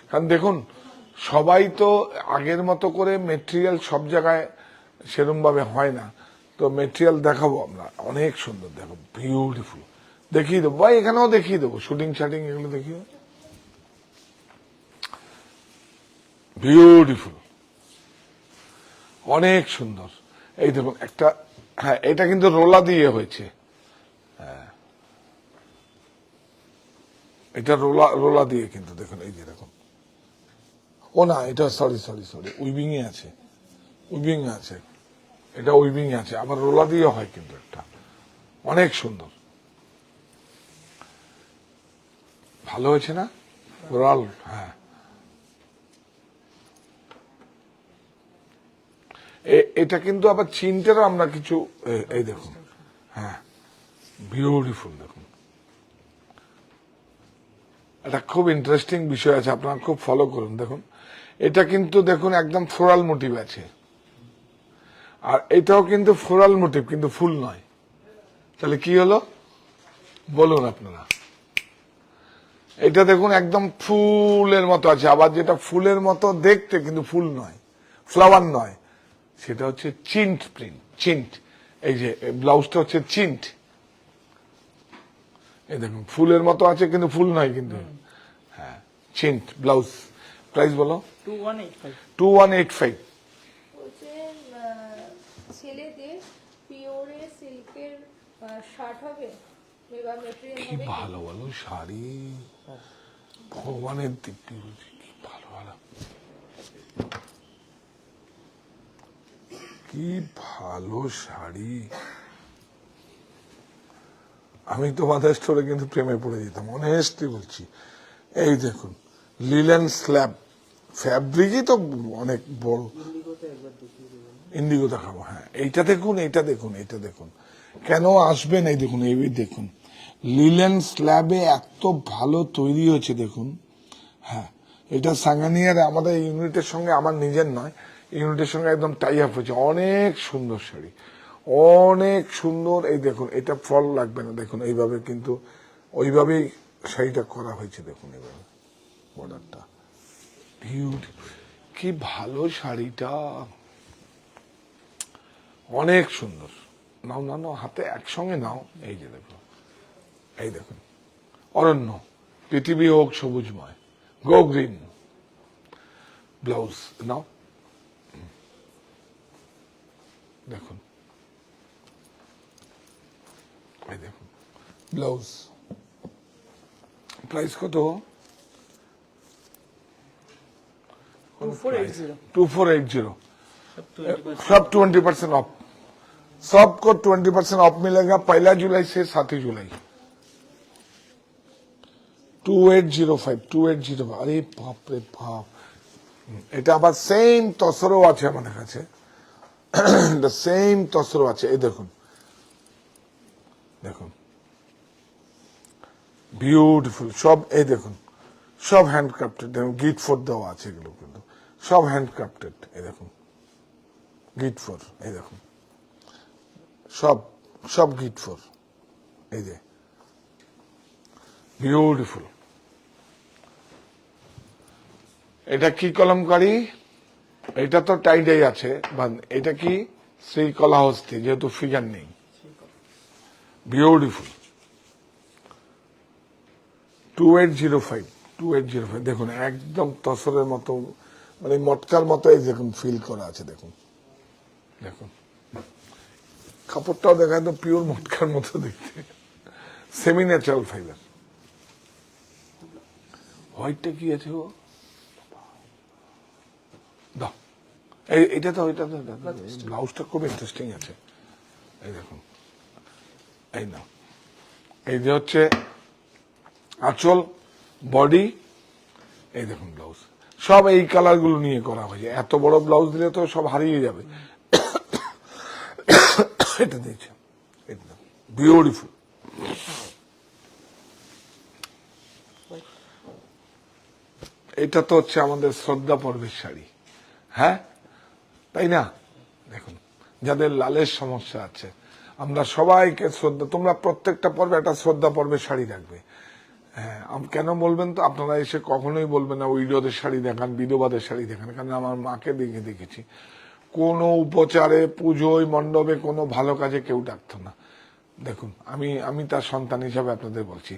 কারণ দেখুন সবাই তো আগের মতো করে মেটেরিয়াল সব জায়গায় সেরকম ভাবে হয় না, তো মেটেরিয়াল দেখাবো আমরা। অনেক সুন্দর, দেখো বিউটিফুল। দেখিয়ে দেবো ভাই, এখানেও দেখিয়ে দেবো, শুটিং শাটিং এগুলো দেখিয়ে, বিউটিফুল, অনেক সুন্দর। এই দেখুন একটা, হ্যাঁ এটা কিন্তু রোলা দিয়ে হয়েছে, এটা রোলা দিয়ে কিন্তু, দেখুন এই যে দেখুন। ও না, এটা সরি সরি সরি, উইভিং এ আছে, উইভিং এ আছে, এটা উইভিং এ আছে, আবার রোলা দিয়ে হয় কিন্তু একটা, অনেক সুন্দর। ভালো হয়েছে না রোল? হ্যাঁ, এটা কিন্তু আবার চিনটেরও আমরা কিছু, এই দেখুন, হ্যাঁ বিউটিফুল। দেখুন এটা খুব ইন্টারেস্টিং বিষয় আছে, আপনারা খুব ফলো করুন। দেখুন এটা কিন্তু দেখুন একদম ফ্লোরাল মোটিভ আছে, আর এটাও কিন্তু ফ্লোরাল মোটিভ, কিন্তু ফুল নয়। তাহলে কি হলো বলুন আপনারা? এটা দেখুন একদম ফুলের মতো আছে, আবার যেটা ফুলের মতো দেখতে কিন্তু ফুল নয়, ফ্লাওয়ার নয়, সেটা হচ্ছে চিন্ট প্রিন্ট, চিন্ট। এই যে ব্লাউজটা হচ্ছে চিন্ট, এই দেখুন ফুলের মতো আছে কিন্তু ফুল নয় কিন্তু, হ্যাঁ চিন্ট ব্লাউজ। প্রাইস বলো? 2185। বলছে ছেলেদের পিওরে সিল্কের শার্ট হবে বা মেটেরিয়াল কি হবে ভালো ভালো শাড়ি, ভগবানের দিব্যি বলছি, কি ভালো ভালো, কি ভালো শাড়ি। আমি তোমাদের স্টোরে কিন্তু প্রেমে পড়ে যেতাম, অনেস্টলি বলছি। এই দেখুন লিলেন স্ল্যাব, ফ্যাব্রিকই তো অনেক বড়। ইন্ডিগোতে একবার দেখিয়ে দেবেন। ইন্ডিগো দেখাবো, হ্যাঁ এইটা দেখুন, এইটা দেখুন, এইটা দেখুন, কেন আসবেন? এই দেখুন, এই দেখুন লিলেন স্ল্যাবে এত ভালো তৈরি হয়েছে দেখুন। হ্যাঁ এটা সাঙ্গানিয়ার আমাদের ইউনিটের সঙ্গে, আমার নিজের নয়, ইউনিটের সঙ্গে একদম টাই আপ হয়েছে। অনেক সুন্দর শাড়ি, অনেক সুন্দর। এই দেখুন এটা ফল লাগবে না, দেখুন এইভাবে কিন্তু ওইভাবেই শাড়িটা করা হয়েছে, দেখুন এইভাবে বর্ডারটা, বিউটিফুল। কি ভালো শাড়িটা, অনেক সুন্দর। নাও নাও নাও, হাতে একসঙ্গে নাও। এই যে দেখো, এই দেখুন অরণ্য, পৃথিবী হোক সবুজময়, গো গ্রিন। ব্লাউজ নাও, দেখুন এই দেখুন ব্লাউজ। প্রাইস কত? 2480। सब 20% ऑफ, सबको 20% ऑफ मिलेगा 1 जुलाई से 7 जुलाई। 2805 2805। আরে বাপ রে বাপ, এটা আবার সেম তসরও আছে আমাদের কাছে, সেম তসরও আছে। এই দেখুন, দেখুন বিউটিফুল সব। এই দেখুন সব হ্যান্ডক্রাফটেড, গিট ফোর দেওয়া আছে, এগুলো কিন্তু সব হ্যান্ডক্রাফটেড। এই দেখুন গিট ফোর, এই দেখুন সব সব গিট ফোর। এই যে বিউটিফুল। এটা কি কলমকারী? এটা তো টাইডাই আছে, এটা কি শ্রীকলাহস্তি, যেহেতু ফিগার নেই। বিউটিফুল। 2805 2805। দেখুন একদম তসরের মতো মানে মটকার মতো এই দেখুন ফিল করা আছে, দেখুন দেখুন কাপড়টাও দেখায় তো পিওর মটকার মতো দেখতে, সেমি ন্যাচারাল ফাইবার। হোয়াইটটা কি আছে ও দাও, এইটা তো ওইটা তো ব্লাউজটা খুব ইন্টারেস্টিং আছে। এই দেখুন, এই না, এই যে হচ্ছে আঁচল, বডি, এই দেখুন ব্লাউজ, সব এই কালার গুলো নিয়ে করা হয়েছে। এত বড় ব্লাউজ দিলে তো সব হারিয়ে যাবে। এটা দিয়েছে, বিউটিফুল। এটা তো হচ্ছে আমাদের শ্রদ্ধা পর্বের শাড়ি, হ্যাঁ তাই না? দেখুন, যাদের লালের সমস্যা আছে, আমরা সবাইকে শ্রদ্ধা, তোমরা প্রত্যেকটা পর্বে একটা শ্রদ্ধা পর্বের শাড়ি রাখবে। হ্যাঁ, কেন বলবেন তো, আপনারা এসে কখনোই বলবেন না উইডোদের শাড়ি দেখান, বিধবাদের শাড়ি দেখান। কারণ আমার মাকে দেখেছি কোনো উপচারে, পুজোয়, মণ্ডপে, কোনো ভালো কাজে কেউ ডাকতো না। দেখুন, আমি তার সন্তান হিসাবে আপনাদের বলছি,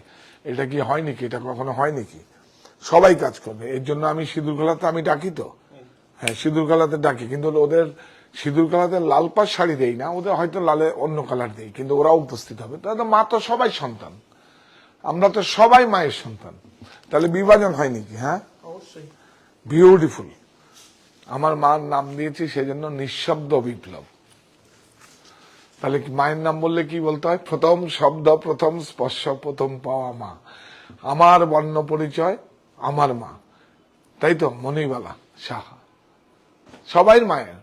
এটা কি হয় নাকি? এটা কখনো হয় নাকি? সবাই কাজ করবে। এর জন্য আমি সিঁদুর খেলাতে আমি ডাকি তো, হ্যাঁ সিঁদুর খেলাতে ডাকি, কিন্তু ওদের সিঁদুর খেলাতে লাল পাড় শাড়ি দেই না, ওদের হয়তো লালে অন্য কালার দেই, কিন্তু ওরাও উপস্থিত হবে। তাহলে মা তো সবাই সন্তান, আমরা তো সবাই মায়ের সন্তান, তাহলে বিভাজন হয় নাকি? হ্যাঁ অবশ্যই। বিউটিফুল। আমার মার নাম দিয়েছি সেজন্য নিঃশব্দ বিপ্লব। তাহলে মায়ের নাম বললে কি বলতে হয়? প্রথম শব্দ, প্রথম স্পর্শ, প্রথম পাওয়া মা। আমার বর্ণ পরিচয় আমার মা, তাই তো? মনিবালা সাহা সবাই মায়ের,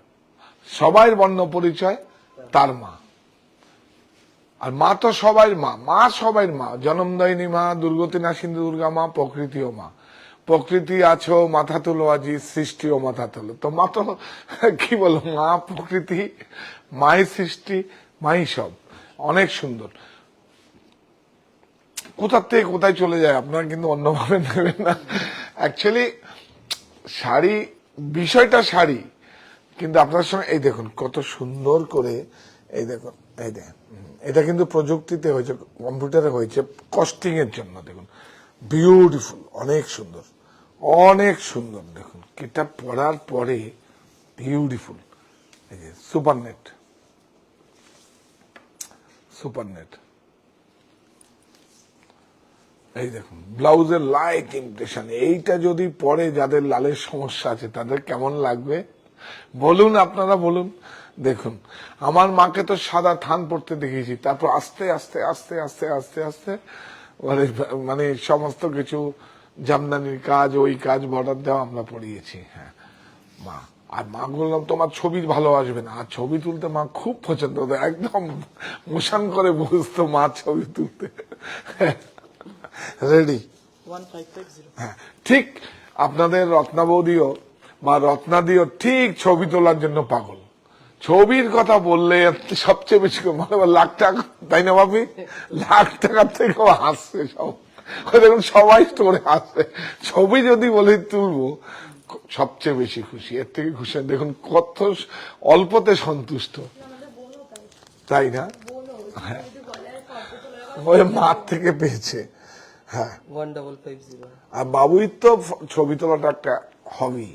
সবাই বর্ণ পরিচয় তার মা। আর মা তো সবাই মা, মা সবাই মা, জনমদায়িনী মা, দুর্গতি নাসিনী দুর্গা মা, প্রকৃতিও মা। প্রকৃতি আছো মাথা তুলো আজি, সৃষ্টিও মাথা তুলো। তো মা তো কি বলো, মা প্রকৃতি, মাই সৃষ্টি, মাই সব। অনেক সুন্দর। কোথার থেকে কোথায় চলে যায়, আপনারা কিন্তু অন্যভাবে নেবেন না। অ্যাকচুয়ালি শাড়ি, বিষয়টা শাড়ি, কিন্তু আপনার সঙ্গে এই দেখুন কত সুন্দর করে, এই দেখুন, এই দেখুন, এটা কিন্তু প্রযুক্তিতে হয়েছে, কম্পিউটারে হয়েছে, কস্টিং এর জন্য। দেখুন বিউটিফুল, অনেক সুন্দর, অনেক সুন্দর। দেখুন এটা পরার পরে বিউটিফুল। এই যে সুপার নেট, সুপার নেট। এই দেখুন ব্লাউজের লাইট ইমপ্রেশন। এইটা যদি পরে যাদের লালের সমস্যা আছে তাদের কেমন লাগবে বলুন, আপনারা বলুন। দেখুন, আমার মাকে তো সাদা থান পড়তে দেখেছি, তারপর আস্তে আস্তে আস্তে আস্তে আস্তে আস্তে মানে সমস্ত কিছু জামদানির কাজ, ওই কাজ, বর্ডার দেওয়া আমরা পড়িয়েছি। হ্যাঁ মা, আর মা বললাম তোমার ছবি ভালো আসবে না, আর ছবি তুলতে মা খুব পছন্দ হতো, একদম মোশান করে বসতো মা ছবি তুলতে। রেডি? 1550। হ্যাঁ, ঠিক আপনাদের রত্না বৌদিও বা রত্নাদিও ঠিক ছবি তোলার জন্য পাগল। ছবির কথা বললে সবচেয়ে বেশি মানে লাখ টাকা, তাই না ভাবি? লাখ টাকার থেকেও হাসছে সব। দেখুন সবাই স্টোরে হাসছে। ছবি যদি বলে তুলবো, সবচেয়ে বেশি খুশি, এর থেকে খুশি দেখুন কত অল্পতে সন্তুষ্ট, তাই না? হ্যাঁ, ওই মার থেকে পেয়েছে। হ্যাঁ, 1550। আর বাবুই তো ছবি তোলাটা একটা হবি।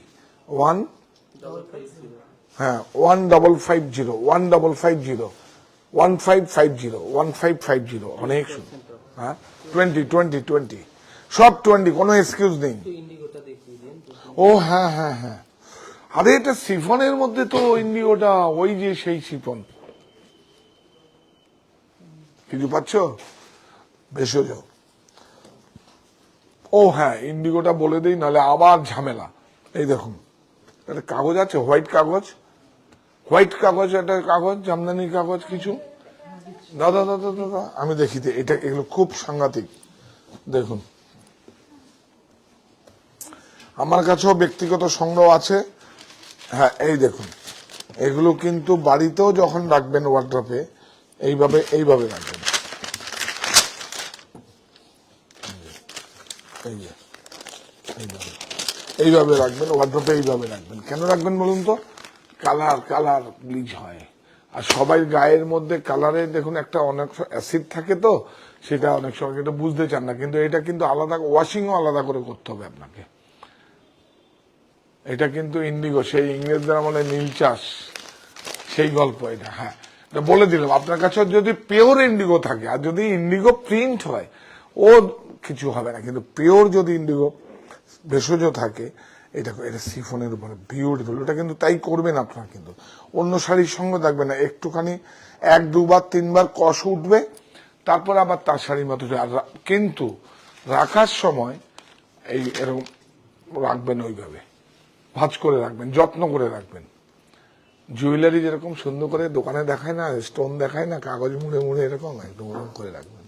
1550। হ্যাঁ 1550, 1550, 1550, 1550, অনেক সুন্দর। হ্যাঁ 20, সব 20, কোনো এক্সকিউজ নেই। একটু ইন্ডিগোটা দেখিয়ে দিন। ও হ্যাঁ হ্যাঁ হ্যাঁ, আরে এটা সিফনের মধ্যে তো ইন্ডিগোটা, ওই যে সেই সিফন, কিছু পাচ্ছ ভেষজ। ও হ্যাঁ, ইন্ডিগোটা বলে দিই, নাহলে আবার ঝামেলা। এই দেখুন একটা কাগজ আছে, হোয়াইট কাগজ, হোয়াইট কাগজ, একটা কাগজ, জামদানির কাগজ কিছু। দাদা দাদা দাদা আমি দেখি তো, এটা এগুলো খুব সাংঘাতিক। দেখুন আমার কাছেও ব্যক্তিগত সংগ্রহ আছে। হ্যাঁ এই দেখুন, এগুলো কিন্তু বাড়িতেও যখন রাখবেন ওয়ার্ড্রপে, এইভাবে এইভাবে রাখবেন। এই যে এইভাবে রাখবেন ওয়ার্ড্রপে, এইভাবে রাখবেন। কেন রাখবেন বলুন তো? কালার ব্লিচ হয়, আর সবাই গায়ের মধ্যে কালারে দেখুন একটা অনেক অ্যাসিড থাকে, তো সেটা অনেক সময় এটা বুঝতে চান না, কিন্তু এটা কিন্তু আলাদা, ওয়াশিংও আলাদা করে করতে হবে আপনাকে। এটা কিন্তু ইন্ডিগো, সেই ইংরেজদের আমলে নীল চাষ, সেই গল্প এটা। হ্যাঁ, এটা বলে দিলাম, আপনার কাছে যদি পিওর ইন্ডিগো থাকে, আর যদি ইন্ডিগো প্রিন্ট হয় ও কিছু হবে না, কিন্তু পিওর যদি ইন্ডিগো ভেষজ থাকে, এটা সিফনের উপরে বিউটিফুল। ওটা কিন্তু তাই করবেন আপনার, কিন্তু অন্য শাড়ির সঙ্গে দেখবেন না, একটুখানি 1-2 বার 3 বার কষ উঠবে, তারপর আবার তার শাড়ির মতো। কিন্তু রাখার সময় এরকম রাখবেন, ওইভাবে ভাঁজ করে রাখবেন, যত্ন করে রাখবেন। জুয়েলারি যেরকম সুন্দর করে দোকানে দেখায় না, স্টোন দেখায় না, কাগজ মুড়ে মুড়ে এরকম একদম ওরকম করে রাখবেন,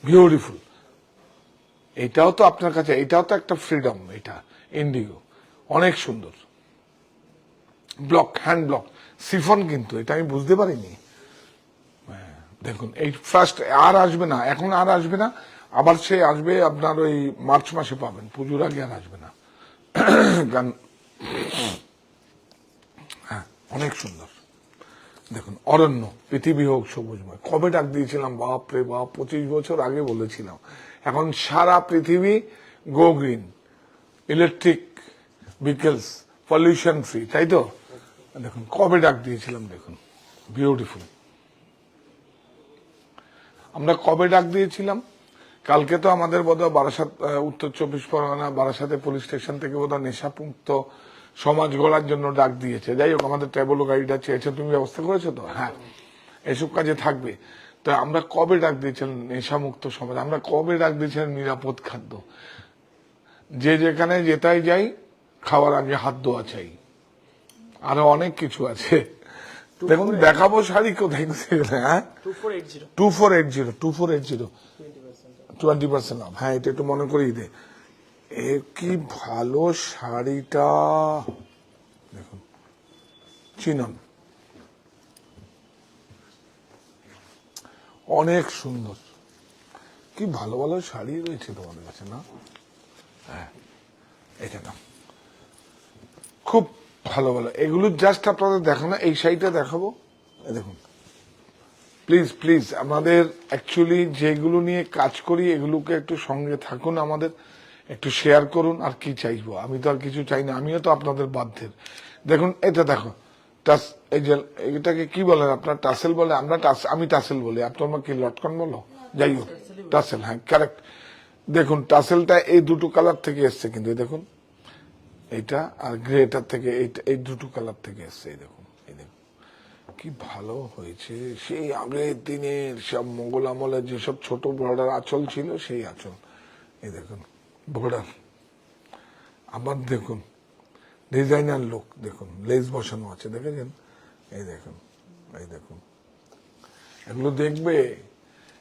বিউটিফুল। এটাও তো আপনার কাছে, এটাও তো একটা ফ্রিডম। এটা ইন্ডিগো অনেক সুন্দর, ব্লক, হ্যান্ড ব্লক সিফন, কিন্তু এটা আমি বুঝতে পারিনি। দেখুন, এই ফার্স্ট আর আসবে না, এখন আর আসবে না, আবার সে আসবে আপনার ওই মার্চ মাসে পাবেন, পুজোর আগে আর আসবে না। হ্যাঁ, অনেক সুন্দর। দেখুন, অরণ্য, পৃথিবী হোক সবুজময়, কবে ডাক দিয়েছিলাম, বাপরে বাপ, 25 বছর আগে বলেছিলাম। এখন সারা পৃথিবী go green, electric vehicles, pollution free, তাই তো? দেখুন কবে ডাক দিয়েছিলাম, দেখুন বিউটিফুল। আমরা কবে ডাক দিয়েছিলাম? কালকে তো আমাদের বোধহয় বারাসাত, উত্তর 24 পরগনা বারাসাতে পুলিশ স্টেশন থেকে বোধহয় নেশামুক্ত সমাজ গড়ার জন্য ডাক দিয়েছে। যাই হোক, আমাদের ট্রাভেলো গাড়িটা চেয়েছে, তুমি ব্যবস্থা করেছো তো? হ্যাঁ, এসব কাজে থাকবে। তো আমরা কবে ডাক দিয়েছিলাম নেশামুক্ত সমাজ, আমরা কবে ডাক দিয়েছিলাম নিরাপদ খাদ্য, যে যেখানে যেটাই যাই খাওয়ার আগে হাত ধোয়া চাই, আরো অনেক কিছু আছে। দেখুন, দেখাবো শাড়ি কোথায় কোথায়। হ্যাঁ, 2480 20% অফ। হ্যাঁ, এটা একটু মনে করিয়ে দে। কি ভালো শাড়িটা, দেখুন, চিনন, অনেক সুন্দর। কি ভালো ভালো শাড়ি রয়েছে তোমাদের কাছে, না? হ্যাঁ, এটা না, খুব ভালো ভালো। এগুলো জাস্ট আপনাদের দেখানো, এই শাড়িটা দেখাবো। দেখুন, প্লিজ প্লিজ, আমাদের অ্যাকচুয়ালি যেগুলো নিয়ে কাজ করি এগুলোকে একটু সঙ্গে থাকুন, আমাদের একটু শেয়ার করুন। আর কি চাইবো, আমি তো আর কিছু চাই না, আমিও তো আপনাদের বাধ্যের। দেখুন, এটা দেখো, এই যে এটাকে কি বলেন আপনার? টাসেল বলে, আমি টাসেল বলি, আপনার কি লটকন বলো? যাই হোক, টাসেল, হ্যাঁ কারেক্ট। দেখুন, টাসেলটা এই দুটো কালার থেকে এসছে, কিন্তু দেখুন এইটা আর গ্রেটার থেকে, এই দুটো কালার থেকে এসছে। এই দেখুন, এই দেখুন কি ভালো হয়েছে। সেই আগের দিনের সব মোগল আমলের যেসব ছোট বর্ডার আঁচল ছিল, সেই আঁচল। এই দেখুন বর্ডার, আবার দেখুন ডিজাইনার লুক, দেখুন লেস বসানো আছে, দেখেছেন? এই দেখুন, এই দেখুন, এগুলো দেখবে,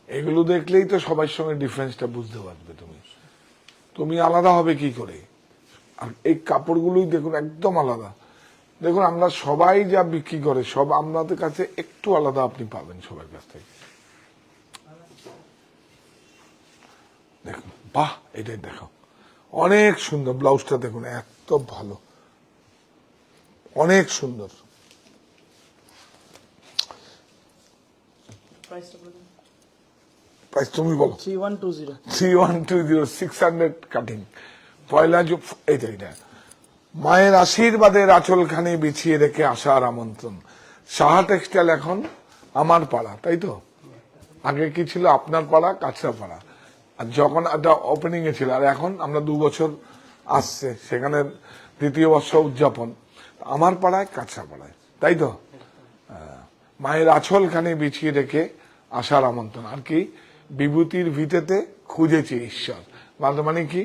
এগুলো দেখলেই তো সবার সঙ্গে ডিফারেন্সটা বুঝতে পারবে। তুমি আলাদা হবে কি করে? আর এই কাপড়গুলোই দেখুন একদম আলাদা। দেখুন, আমরা সবাই যা বিক্রি করে সব আমাদের কাছে একটু আলাদা আপনি পাবেন সবার কাছ থেকে। দেখুন, বাহ, এটাই দেখো, অনেক সুন্দর। ব্লাউজটা দেখুন, এত ভালো, অনেক সুন্দর। প্রাইস তুমি বলো। 3120, 600 কাটিং, পয়লা যুগ। এইটা মায়ের আশীর্বাদের আঁচলখানি বিছিয়ে রেখে আসার আমন্ত্রণ। সাহা টেক্সটাইল এখন আমার পাড়া, তাই তো? আগে কি ছিল? আপনার পাড়া, কাছড়া পাড়া। আর যখন একটা ওপেনিং এ ছিল, আর এখন আমরা 2 বছর আসছে, সেখানে 2য় বর্ষ উদযাপন আমার পাড়ায়, কাছড়া পাড়ায়, তাই তো? মায়ের আঁচলখানি বিছিয়ে রেখে আসার আমন্ত্রণ। আর কি? বিভূতির ভিটেতে খুঁজেছে ঈশ্বর, মানে কি?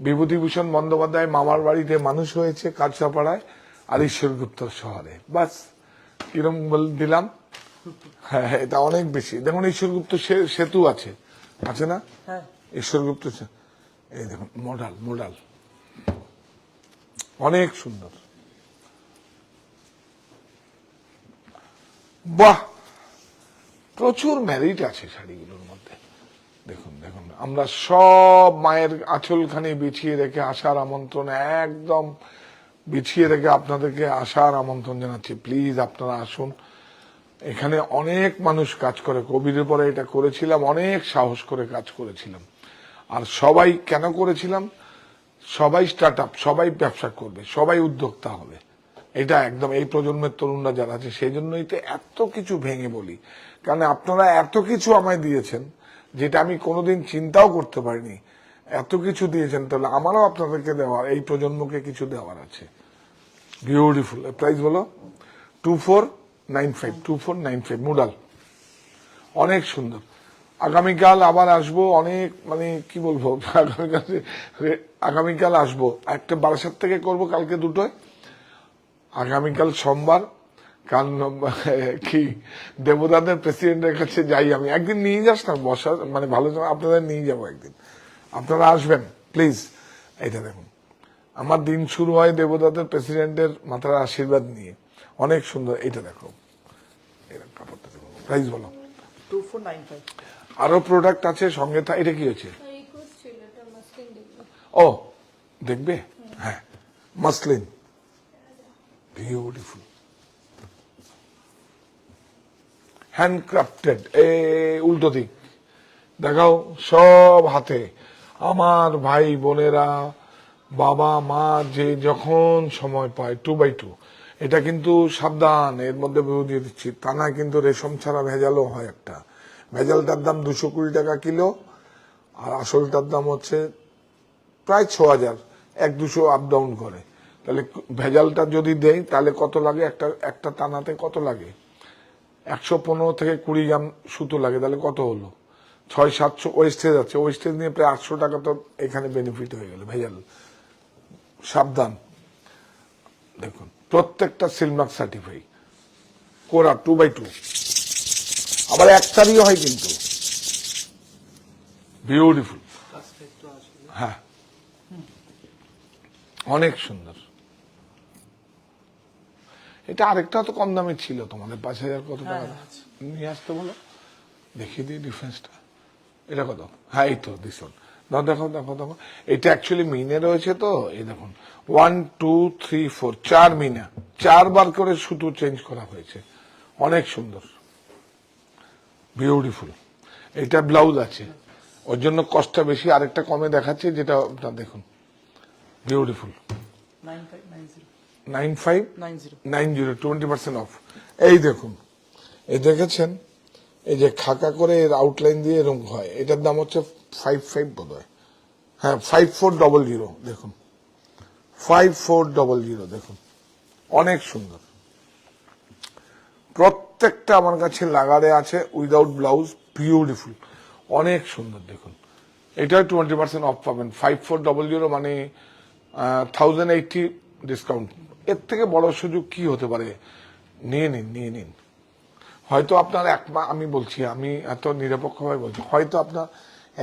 বিভূতিভূষণ বন্দ্যোপাধ্যায় মামার বাড়িতে মানুষ হয়েছে কাছড়াপাড়ায়, আর ঈশ্বরগুপ্তর শহরে। বাস, কিরম দিলাম? হ্যাঁ, এটা অনেক বেশি। দেখুন, ঈশ্বরগুপ্ত সেতু আছে, আছে না? ঈশ্বরগুপ্ত, এই দেখুন মোডাল অনেক সুন্দর। বাহ, প্রচুর ম্যারিট আছে শাড়িগুলোর মধ্যে। দেখুন দেখুন, আমরা সব মায়ের আঁচলখানি বিছিয়ে রেখে আসার আমন্ত্রণ, একদম বিছিয়ে রেখে আপনাদেরকে আসার আমন্ত্রণ জানাচ্ছি। প্লিজ আপনারা আসুন। এখানে অনেক মানুষ কাজ করে, কোভিডের পরে এটা করেছিলাম, অনেক সাহস করে কাজ করেছিলাম। আর সবাই কেন করেছিলাম? সবাই স্টার্ট আপ, সবাই ব্যবসা করবে, সবাই উদ্যোক্তা হবে। এটা একদম এই প্রজন্মের তরুণরা যারা আছে সেই জন্যই তো এত কিছু ভেঙে বলি, কারণ আপনারা এত কিছু আমায় দিয়েছেন যেটা আমি কোনোদিন চিন্তাও করতে পারিনি। এত কিছু দিয়েছেন, তাহলে আমারও আপনাদেরকে দেওয়ার, এই প্রজন্মকে কিছু দেওয়ার আছে। বিউটিফুল। প্রাইস বলো? 2495, 2495 মুডাল, অনেক সুন্দর। আগামীকাল আবার আসবো, অনেক মানে কি বলবো, আগামীকাল আসবো একটা বারাসাত থেকে করব, কালকে দুটোয়। আগামীকাল সোমবার, কাল কি দেবদাদের প্রেসিডেন্টের কাছে যাই আমি, একদিন নিয়ে যাস না বসার, মানে ভালো আপনাদের নিয়ে যাবো একদিন, আপনারা আসবেন প্লিজ। এটা দেখুন, আমার দিন শুরু হয় দেবদাদের প্রেসিডেন্টের মাথার আশীর্বাদ নিয়ে, অনেক সুন্দর। এটা দেখো, এরকম কাপড়টা দেখো। প্রাইস বলো? 2495। আরো প্রোডাক্ট আছে সঙ্গে। এটা কি হচ্ছে? রিকোয়েস্ট ছিল এটা মাসলিন দেখবে। ও দেখবে, হ্যাঁ মাসলিন, বিউটিফুল, হ্যান্ডক্রাফটেড। উল্টো দিক দেখাও, সব হাতে। আমার ভাই বোনেরা, বাবা মা যে যখন সময় পায় 2x2। এটা কিন্তু সাবধান, এর মধ্যে বলে দিয়ে দিচ্ছি, তা না কিন্তু রেশম ছাড়া ভেজালও হয় একটা। ভেজালটার দাম 220 টাকা কিলো, আর আসলটার দাম হচ্ছে প্রায় 6000, 1-200 আপ ডাউন করে। তাহলে ভেজালটা যদি দেই তাহলে কত লাগে? একটা তানাতে কত লাগে? 115 থেকে 20 গ্রাম সুতো লাগে, তাহলে কত হলো? 600-700 ওয়েস্টেজ আছে, ওয়েস্টেজ নিয়ে প্রায় 800 টাকা তো এখানে বেনিফিট হয়ে গেল। ভেজাল সাবধান। দেখুন প্রত্যেকটা সিলমার্ক সার্টিফাই কোরা 2x2, আবার একটারই হয় কিন্তু। বিউটিফুল, কাজটা একটু আসলে হ্যাঁ অনেক সুন্দর। এটা আরেকটা তো কম দামে ছিল তোমাদের, 5000 কত টাকা নিয়ে আসতে বলো, দেখিয়ে দিই ডিফারেন্সটা। এটা কত? হ্যাঁ এই তো দিস, দেখো দেখো দেখো, এটা অ্যাকচুয়ালি মিনে রয়েছে তো। এই দেখুন 1 2 3 4 4 মিনা, 4 বার করে সুতো চেঞ্জ করা হয়েছে, অনেক সুন্দর, বিউটিফুল। এটা ব্লাউজ আছে, ওর জন্য কষ্টটা বেশি। আরেকটা কমে দেখাচ্ছি, যেটা আপনার দেখুন, বিউটিফুল। 9590। 9590, 20% অফ। এই দেখুন, এই দেখেছেন, এই যে খাকা করে এর আউটলাইন দিয়ে এরকম হয়। এটার দাম হচ্ছে 55 বোধ হয়, হ্যাঁ 5400। দেখুন 5400, দেখুন অনেক সুন্দর। প্রত্যেকটা আমার কাছে লাগারে আছে, উইদাউট ব্লাউজ, বিউটিফুল, অনেক সুন্দর। দেখুন এটা 20% অফ পাবেন, 5400 মানে 1080 ডিসকাউন্ট। এর থেকে বড় সুযোগ কি হতে পারে? নিয়ে নিন, নিয়ে নিন। হয়তো আপনার আমি বলছি, আমি এত নিরপেক্ষভাবে বলছি, হয়তো আপনার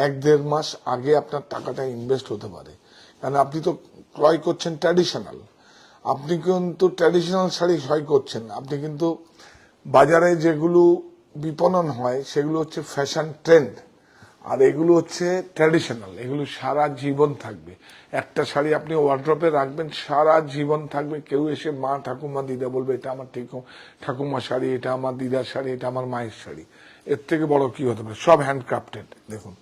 1-1.5 মাস আগে আপনার টাকাটা ইনভেস্ট হতে পারে, কারণ আপনি তো ক্রয় করছেন ট্র্যাডিশনাল। আপনি কিন্তু ট্র্যাডিশনাল শাড়ি ক্রয় করছেন, আপনি কিন্তু বাজারে যেগুলো বিপণন হয় সেগুলো হচ্ছে ফ্যাশন ট্রেন্ড, আর এগুলো হচ্ছে ট্র্যাডিশনাল, এগুলো সারা জীবন থাকবে। একটা শাড়ি আপনি ওয়ার্ড্রপে রাখবেন, সারা জীবন থাকবে। কেউ এসে মা ঠাকুমা দিদা বলবে এটা আমার ঠাকুমা শাড়ি, এটা আমার দিদার শাড়ি, এটা আমার মায়ের শাড়ি। এর থেকে বড় কি হতে পারে? সব হ্যান্ডক্রাফটেড। দেখুন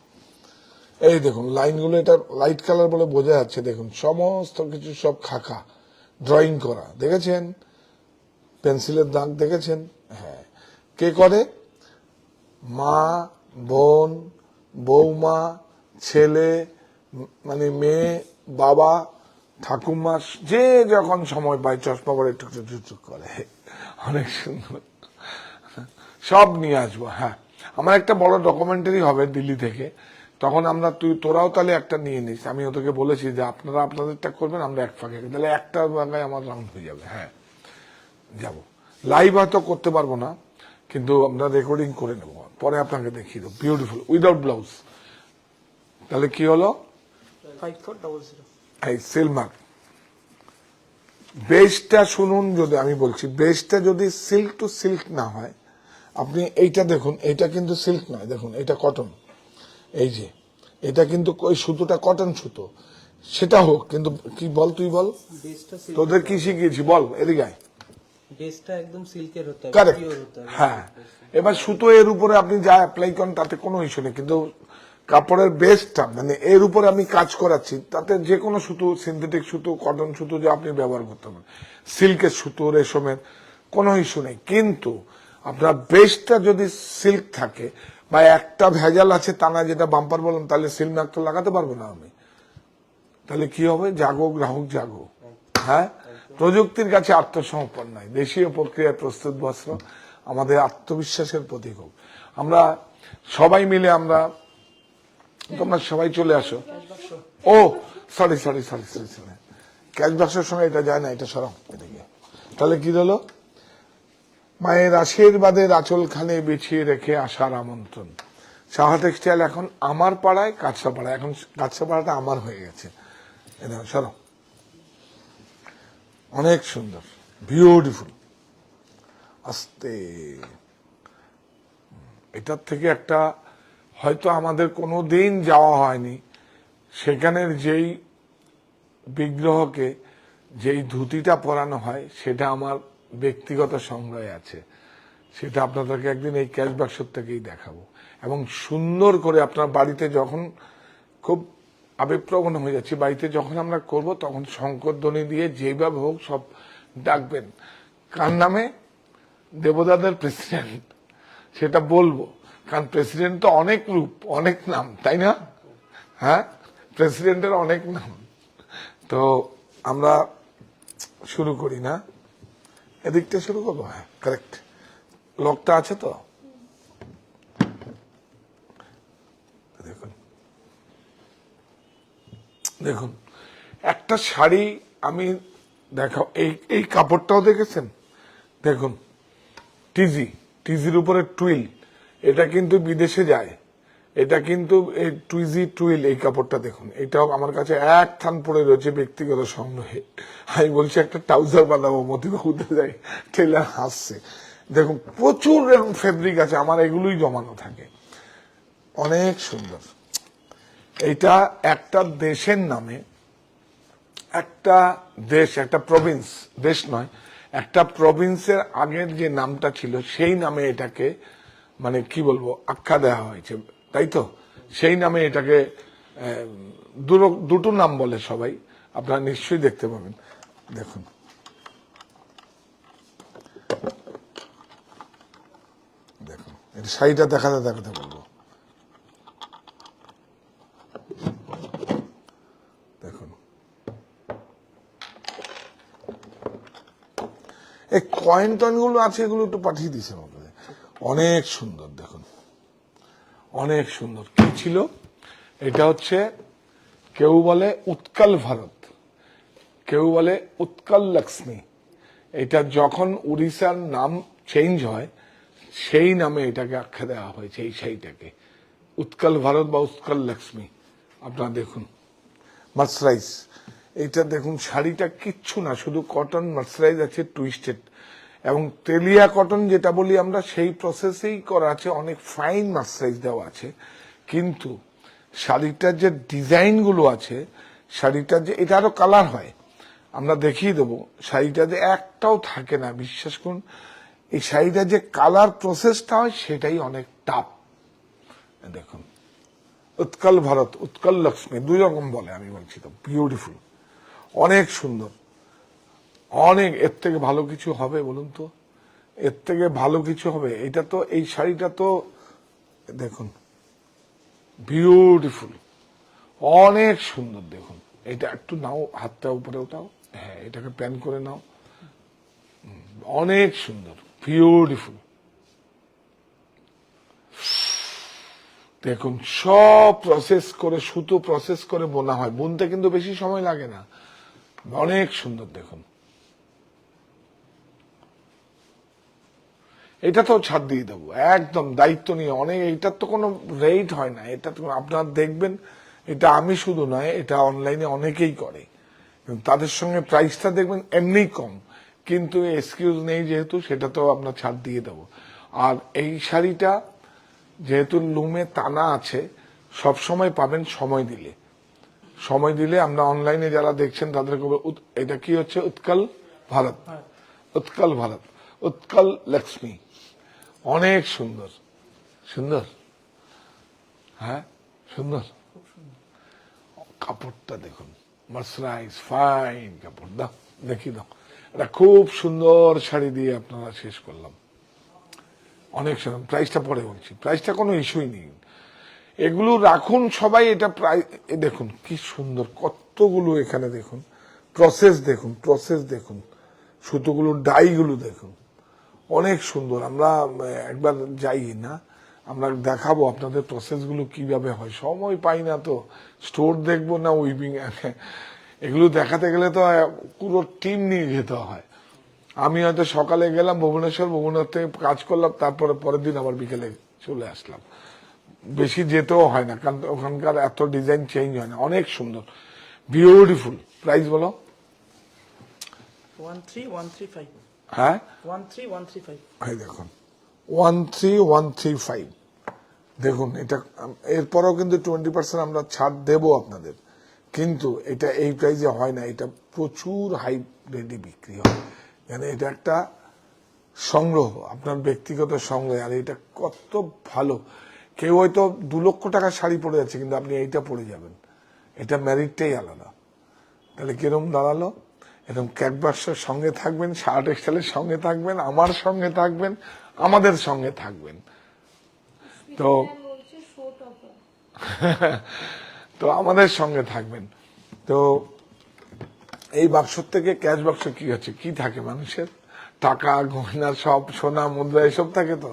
এই দেখুন লাইনগুলো, এটা লাইট কালার বলে বোঝা যাচ্ছে। দেখুন সমস্ত কিছু সব খাকা ড্রয়িং করা, দেখেছেন? পেন্সিলের দাগ দেখেছেন? হ্যাঁ, কে করে? মা, বোন, বৌমা, ছেলে, মানে মেয়ে, বাবা, ঠাকুমা, যে যখন সময় পায় চশমা পরে টুকটুক করে, অনেক সুন্দর। সব নিয়ে আসবো। হ্যাঁ, আমার একটা বড় ডকুমেন্টারি হবে দিল্লি থেকে, তখন আমরা তোরাও তাহলে একটা নিয়ে নিস। আমি ওদেরকে বলেছি যে আপনারা আপনাদেরটা করবেন, আমরা এক ফাঁকে, তাহলে একটা জায়গায় আমার রাউন্ড হয়ে যাবে। হ্যাঁ যাবো, লাইভ হয়তো করতে পারবো না, কিন্তু আমরা রেকর্ডিং করে নেব, পরে আপনাকে দেখিয়ে দেবো। Beautiful, without blouse. তাহলে কি হলো? 5400। এই সিলমার্ক বেসটা শুনুন, যদি আমি বলছি বেসটা যদি সিল্ক টু সিল্ক না হয়, আপনি এইটা দেখুন, এইটা কিন্তু সিল্ক নয়, দেখুন এটা কটন। এই যে এটা কিন্তু ওই সুতোটা কটন সুতো, সেটা হোক, কিন্তু কি বল, তুই বল, বেসটা তোদের কি শিখিয়েছি বল, এদিকে আয়। বেসটা একদম সিল্কের হতে হবে, কারেক্ট, পিওর হতে হবে। হ্যাঁ। এবার সুতো এর উপরে আপনি যা অ্যাপ্লাই করেন তাতে কোনো ইস্যু নেই, কিন্তু কাপড়ের বেসটা মানে এর উপরে আমি কাজ করাচ্ছি, তাতে যে কোনো সুতো, সিনথেটিক সুতো, কটন সুতো যে আপনি ব্যবহার করতে পারেন, সিল্কের সুতো, রেশমের, কোনো ইস্যু নেই। কিন্তু আপনার বেসটা যদি সিল্ক থাকে বা একটা ভেজাল আছে তা না, যেটা বাম্পার বললাম, তাহলে সিল্ক মার্ক তো লাগাতে পারবো না আমি। তাহলে কি হবে? জাগো গ্রাহক জাগো। হ্যাঁ, প্রযুক্তির কাছে আত্মসমর্পণ নাই, দেশীয় প্রক্রিয়ায় প্রস্তুত বস্ত্র আমাদের আত্মবিশ্বাসের প্রতীক হোক। আমরা সবাই মিলে আমরা, তোমরা সবাই চলে আসো। Oh sorry sorry sorry sorry sorry, cash বাক্সের সঙ্গে এটা যায় না, এটা সরাও এদিকে। তাহলে কি হলো? মায়ের আশীর্বাদের আঁচলখানে বিছিয়ে রেখে আসার আমন্ত্রণ। সাহা টেক্সটাইল এখন আমার পাড়ায়, কাছড়াপাড়ায়। এখন কাছড়াপাড়াটা আমার হয়ে গেছে। এটা সরাও। অনেক সুন্দর, বিউটিফুল। আস্তে, এটার থেকে একটা হয়তো আমাদের কোনো দিন যাওয়া হয়নি, সেখানের যেই বিগ্রহকে যেই ধুতিটা পরানো হয় সেটা আমার ব্যক্তিগত সংগ্রহে আছে। সেটা আপনাদেরকে একদিন এই ক্যাশ বাক্সর থেকেই দেখাবো। এবং সুন্দর করে আপনার বাড়িতে যখন, খুব আবেগপ্রবণ হয়ে যাচ্ছি, বাড়িতে যখন আমরা করব তখন শঙ্করধ্বনি দিয়ে যেভাবে হোক সব ডাকবেন। কার নামে? দেবদাদের প্রেসিডেন্ট, সেটা বলবো। কারণ প্রেসিডেন্ট তো অনেক রূপ, অনেক নাম, তাই না? হ্যাঁ, প্রেসিডেন্টের অনেক নাম। তো আমরা শুরু করি না? এদিকটা শুরু করবো? হ্যাঁ, কারেক্ট। লকটা আছে তো? দেখুন দেখুন, একটা শাড়ি আমি দেখাও, এই কাপড়টাও দেখেছেন? দেখুন, টিজির উপরে টুইল, এটা কিন্তু বিদেশে যায়। এটা কিন্তু এই টুইল, এই কাপড়টা দেখুন, এটাও আমার কাছে এক থান পড়ে রয়েছে ব্যক্তিগত সংগ্রহে। আমি বলছি একটা ট্রাউজার বাঁধাবো, মতিবাবুতে যাই, টেলার হাসছে। দেখুন, প্রচুর এরকম ফেব্রিক আছে, আমার এগুলোই জমানো থাকে। অনেক সুন্দর। এটা একটা দেশের নামে, একটা দেশ, একটা প্রভিন্স, দেশ নয়, একটা প্রভিন্সের আগের যে নামটা ছিল সেই নামে এটাকে, মানে কি বলবো, আখ্যা দেওয়া হয়েছে, তাই তো? সেই নামে এটাকে দুটো নাম বলে সবাই, আপনারা নিশ্চয়ই দেখতে পাবেন। দেখুন, দেখুন, এটা শাড়িটা দেখাতে দেখাতে বলবো। দেখুন, এই কয়েন টয়েন গুলো আছে, এগুলো একটু পাঠিয়ে দিছে আমাকে। অনেক সুন্দর, দেখুন, অনেক সুন্দর। কি ছিল এটা? হচ্ছে কেউ বলে উৎকল ভারত, কেউ বলে উৎকল লক্ষ্মী। এটা যখন উড়িষ্যার নাম চেঞ্জ হয় সেই নামে এটাকে আখ্যা দেওয়া হয়েছে, এই শাড়িটাকে উৎকল ভারত বা উৎকল লক্ষ্মী। আপনারা দেখুন, মার্সারাইজ, এইটা দেখুন, শাড়িটা কিচ্ছু না, শুধু কটন মার্সারাইজ আছে, টুইস্টেড। এবং তেলিয়া কটন যেটা বলি আমরা, সেই প্রসেসেই করা আছে, অনেক ফাইন মার্সারাইজ দেওয়া আছে। কিন্তু শাড়িটার যে ডিজাইন গুলো আছে, শাড়িটার যে, এটা আরো কালার হয়, আমরা দেখিয়ে দেবো। শাড়িটা যে একটাও থাকে না, বিশ্বাস করুন। এই শাড়িটার যে কালার প্রসেসটা হয় সেটাই অনেক টাফ। দেখুন, উৎকল ভারত, উৎকল লক্ষ্মী, দুই রকম বলে, আমি বলছি তো। বিউটিফুল, অনেক সুন্দর, অনেক। এর থেকে ভালো কিছু হবে বলুন তো? এর থেকে ভালো কিছু হবে? এটা তো, এই শাড়িটা তো দেখুন, বিউটিফুল, অনেক সুন্দর। দেখুন, এটা একটু নাও, হাতটা উপরে ওঠাও, হ্যাঁ, এটাকে প্যান করে নাও। অনেক সুন্দর, বিউটিফুল। দেখুন, সব প্রসেস করে, সুতো প্রসেস করে বোনা হয়, বুনতে কিন্তু বেশি সময় লাগে না। অনেক সুন্দর। দেখুন, এটা তো ছাড় দিয়ে দেবো, একদম দায়িত্ব নিয়ে। অনেক, এটার তো কোনো রেট হয় না, এটা তো আপনারা দেখবেন। এটা আমি শুধু নয়, এটা অনলাইনে অনেকেই করে, তাদের সঙ্গে প্রাইসটা দেখবেন এমনি কম, কিন্তু এক্সকিউজ নেই যেহেতু, সেটা তো আপনার ছাড় দিয়ে দেবো। আর এই শাড়িটা যেহেতু লুমে টানা আছে, সব সময় পাবেন, সময় দিলে। সময় দিলে আমরা অনলাইনে যারা দেখছেন তাদেরকে, এটা কি হচ্ছে? উৎকল ভারত, উৎকল ভারত, উৎকল লক্ষ্মী। অনেক সুন্দর, সুন্দর, হ্যাঁ, সুন্দর কাপড়টা দেখুন, মার্সারাইজ ফাইন কাপড়। দাও দেখি, দাও। এটা খুব সুন্দর শাড়ি দিয়ে আপনারা শেষ করলাম। অনেক সুন্দর। প্রাইসটা পরে বলছি, প্রাইসটা কোনো ইস্যুই নেই। এগুলো রাখুন সবাই। এটা প্রায় দেখুন কি সুন্দর, কতগুলো এখানে দেখুন, প্রসেস দেখুন, প্রসেস দেখুন, সুতোগুলো ডাইগুলো দেখুন, অনেক সুন্দর। আমরা একবার যাই না, আমরা দেখাবো আপনাদের প্রসেসগুলো কিভাবে হয়। সময় পাই না তো, স্টোর দেখবো না উইভিং, এগুলো দেখাতে গেলে তো পুরো টিম নিয়ে যেতে হয়। আমি হয়তো সকালে গেলাম ভুবনেশ্বর থেকে কাজ করলাম, তারপরে পরের দিন আবার বিকেলে চলে আসলাম। বেশি যেতেও হয় না, কারণ ওখানকার এত ডিজাইন চেঞ্জ হয় না। অনেক সুন্দর, বিউটিফুল। প্রাইস বলো। 13135 হ্যাঁ 13135 এই দেখুন 13135। দেখুন এটা, এরপরেও কিন্তু 20% আমরা ছাড় দেব আপনাদের, কিন্তু এটা এই প্রাইসে হয় না। এটা প্রচুর হাই রেটে বিক্রি হয়। মানে এটা একটা সংগ্রহ, আপনার ব্যক্তিগত সংগ্রহ। আর এটা কত ভালো। কেউ হয়তো 2 লক্ষ টাকার শাড়ি পরে যাচ্ছে, কিন্তু আপনি এইটা পরে যাবেন। এটা ম্যারিটটাই আলাদা। তাহলে কিরম দাঁড়ালো? এরকম ক্যাটবাক্সের সঙ্গে থাকবেন, সাহা টেক্সটাইলের সঙ্গে থাকবেন, আমার সঙ্গে থাকবেন, আমাদের সঙ্গে থাকবেন। তো বলছে শোট অফার। তো আমাদের সঙ্গে থাকবেন। তো এই বাক্স থেকে, ক্যাশ বাক্স কি আছে, কি থাকে মানুষের? টাকা, গয়না, সব সোনা, মুদ্রা এসব থাকে। তো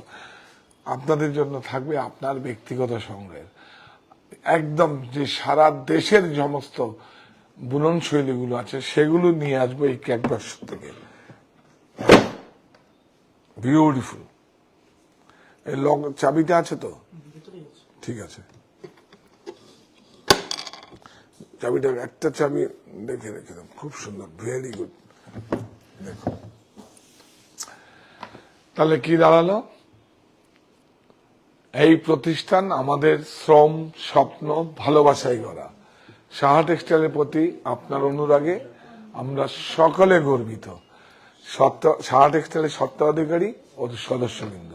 আপনাদের জন্য থাকবে আপনার ব্যক্তিগত সংগ্রহের একদম, যে সারা দেশের সমস্ত বুনন শৈলীগুলো আছে সেগুলো নিয়ে আসবো এই ক্যাশ বাক্স থেকে। বিউটিফুল। এই লক চাবিটা আছে তো? ঠিক আছে, চাবিটা একটা চাবি দেখে রেখে দাও। খুব সুন্দর, ভেরি গুড। দেখো তাহলে কি দাঁড়ালো? এই প্রতিষ্ঠান আমাদের শ্রম, স্বপ্ন, ভালোবাসায় গড়া। সাহা টেক্সটাইলের প্রতি আপনার অনুরাগে আমরা সকলে গর্বিত। সাহা টেক্সটাইলের স্বত্বাধিকারী ও সদস্যবৃন্দ।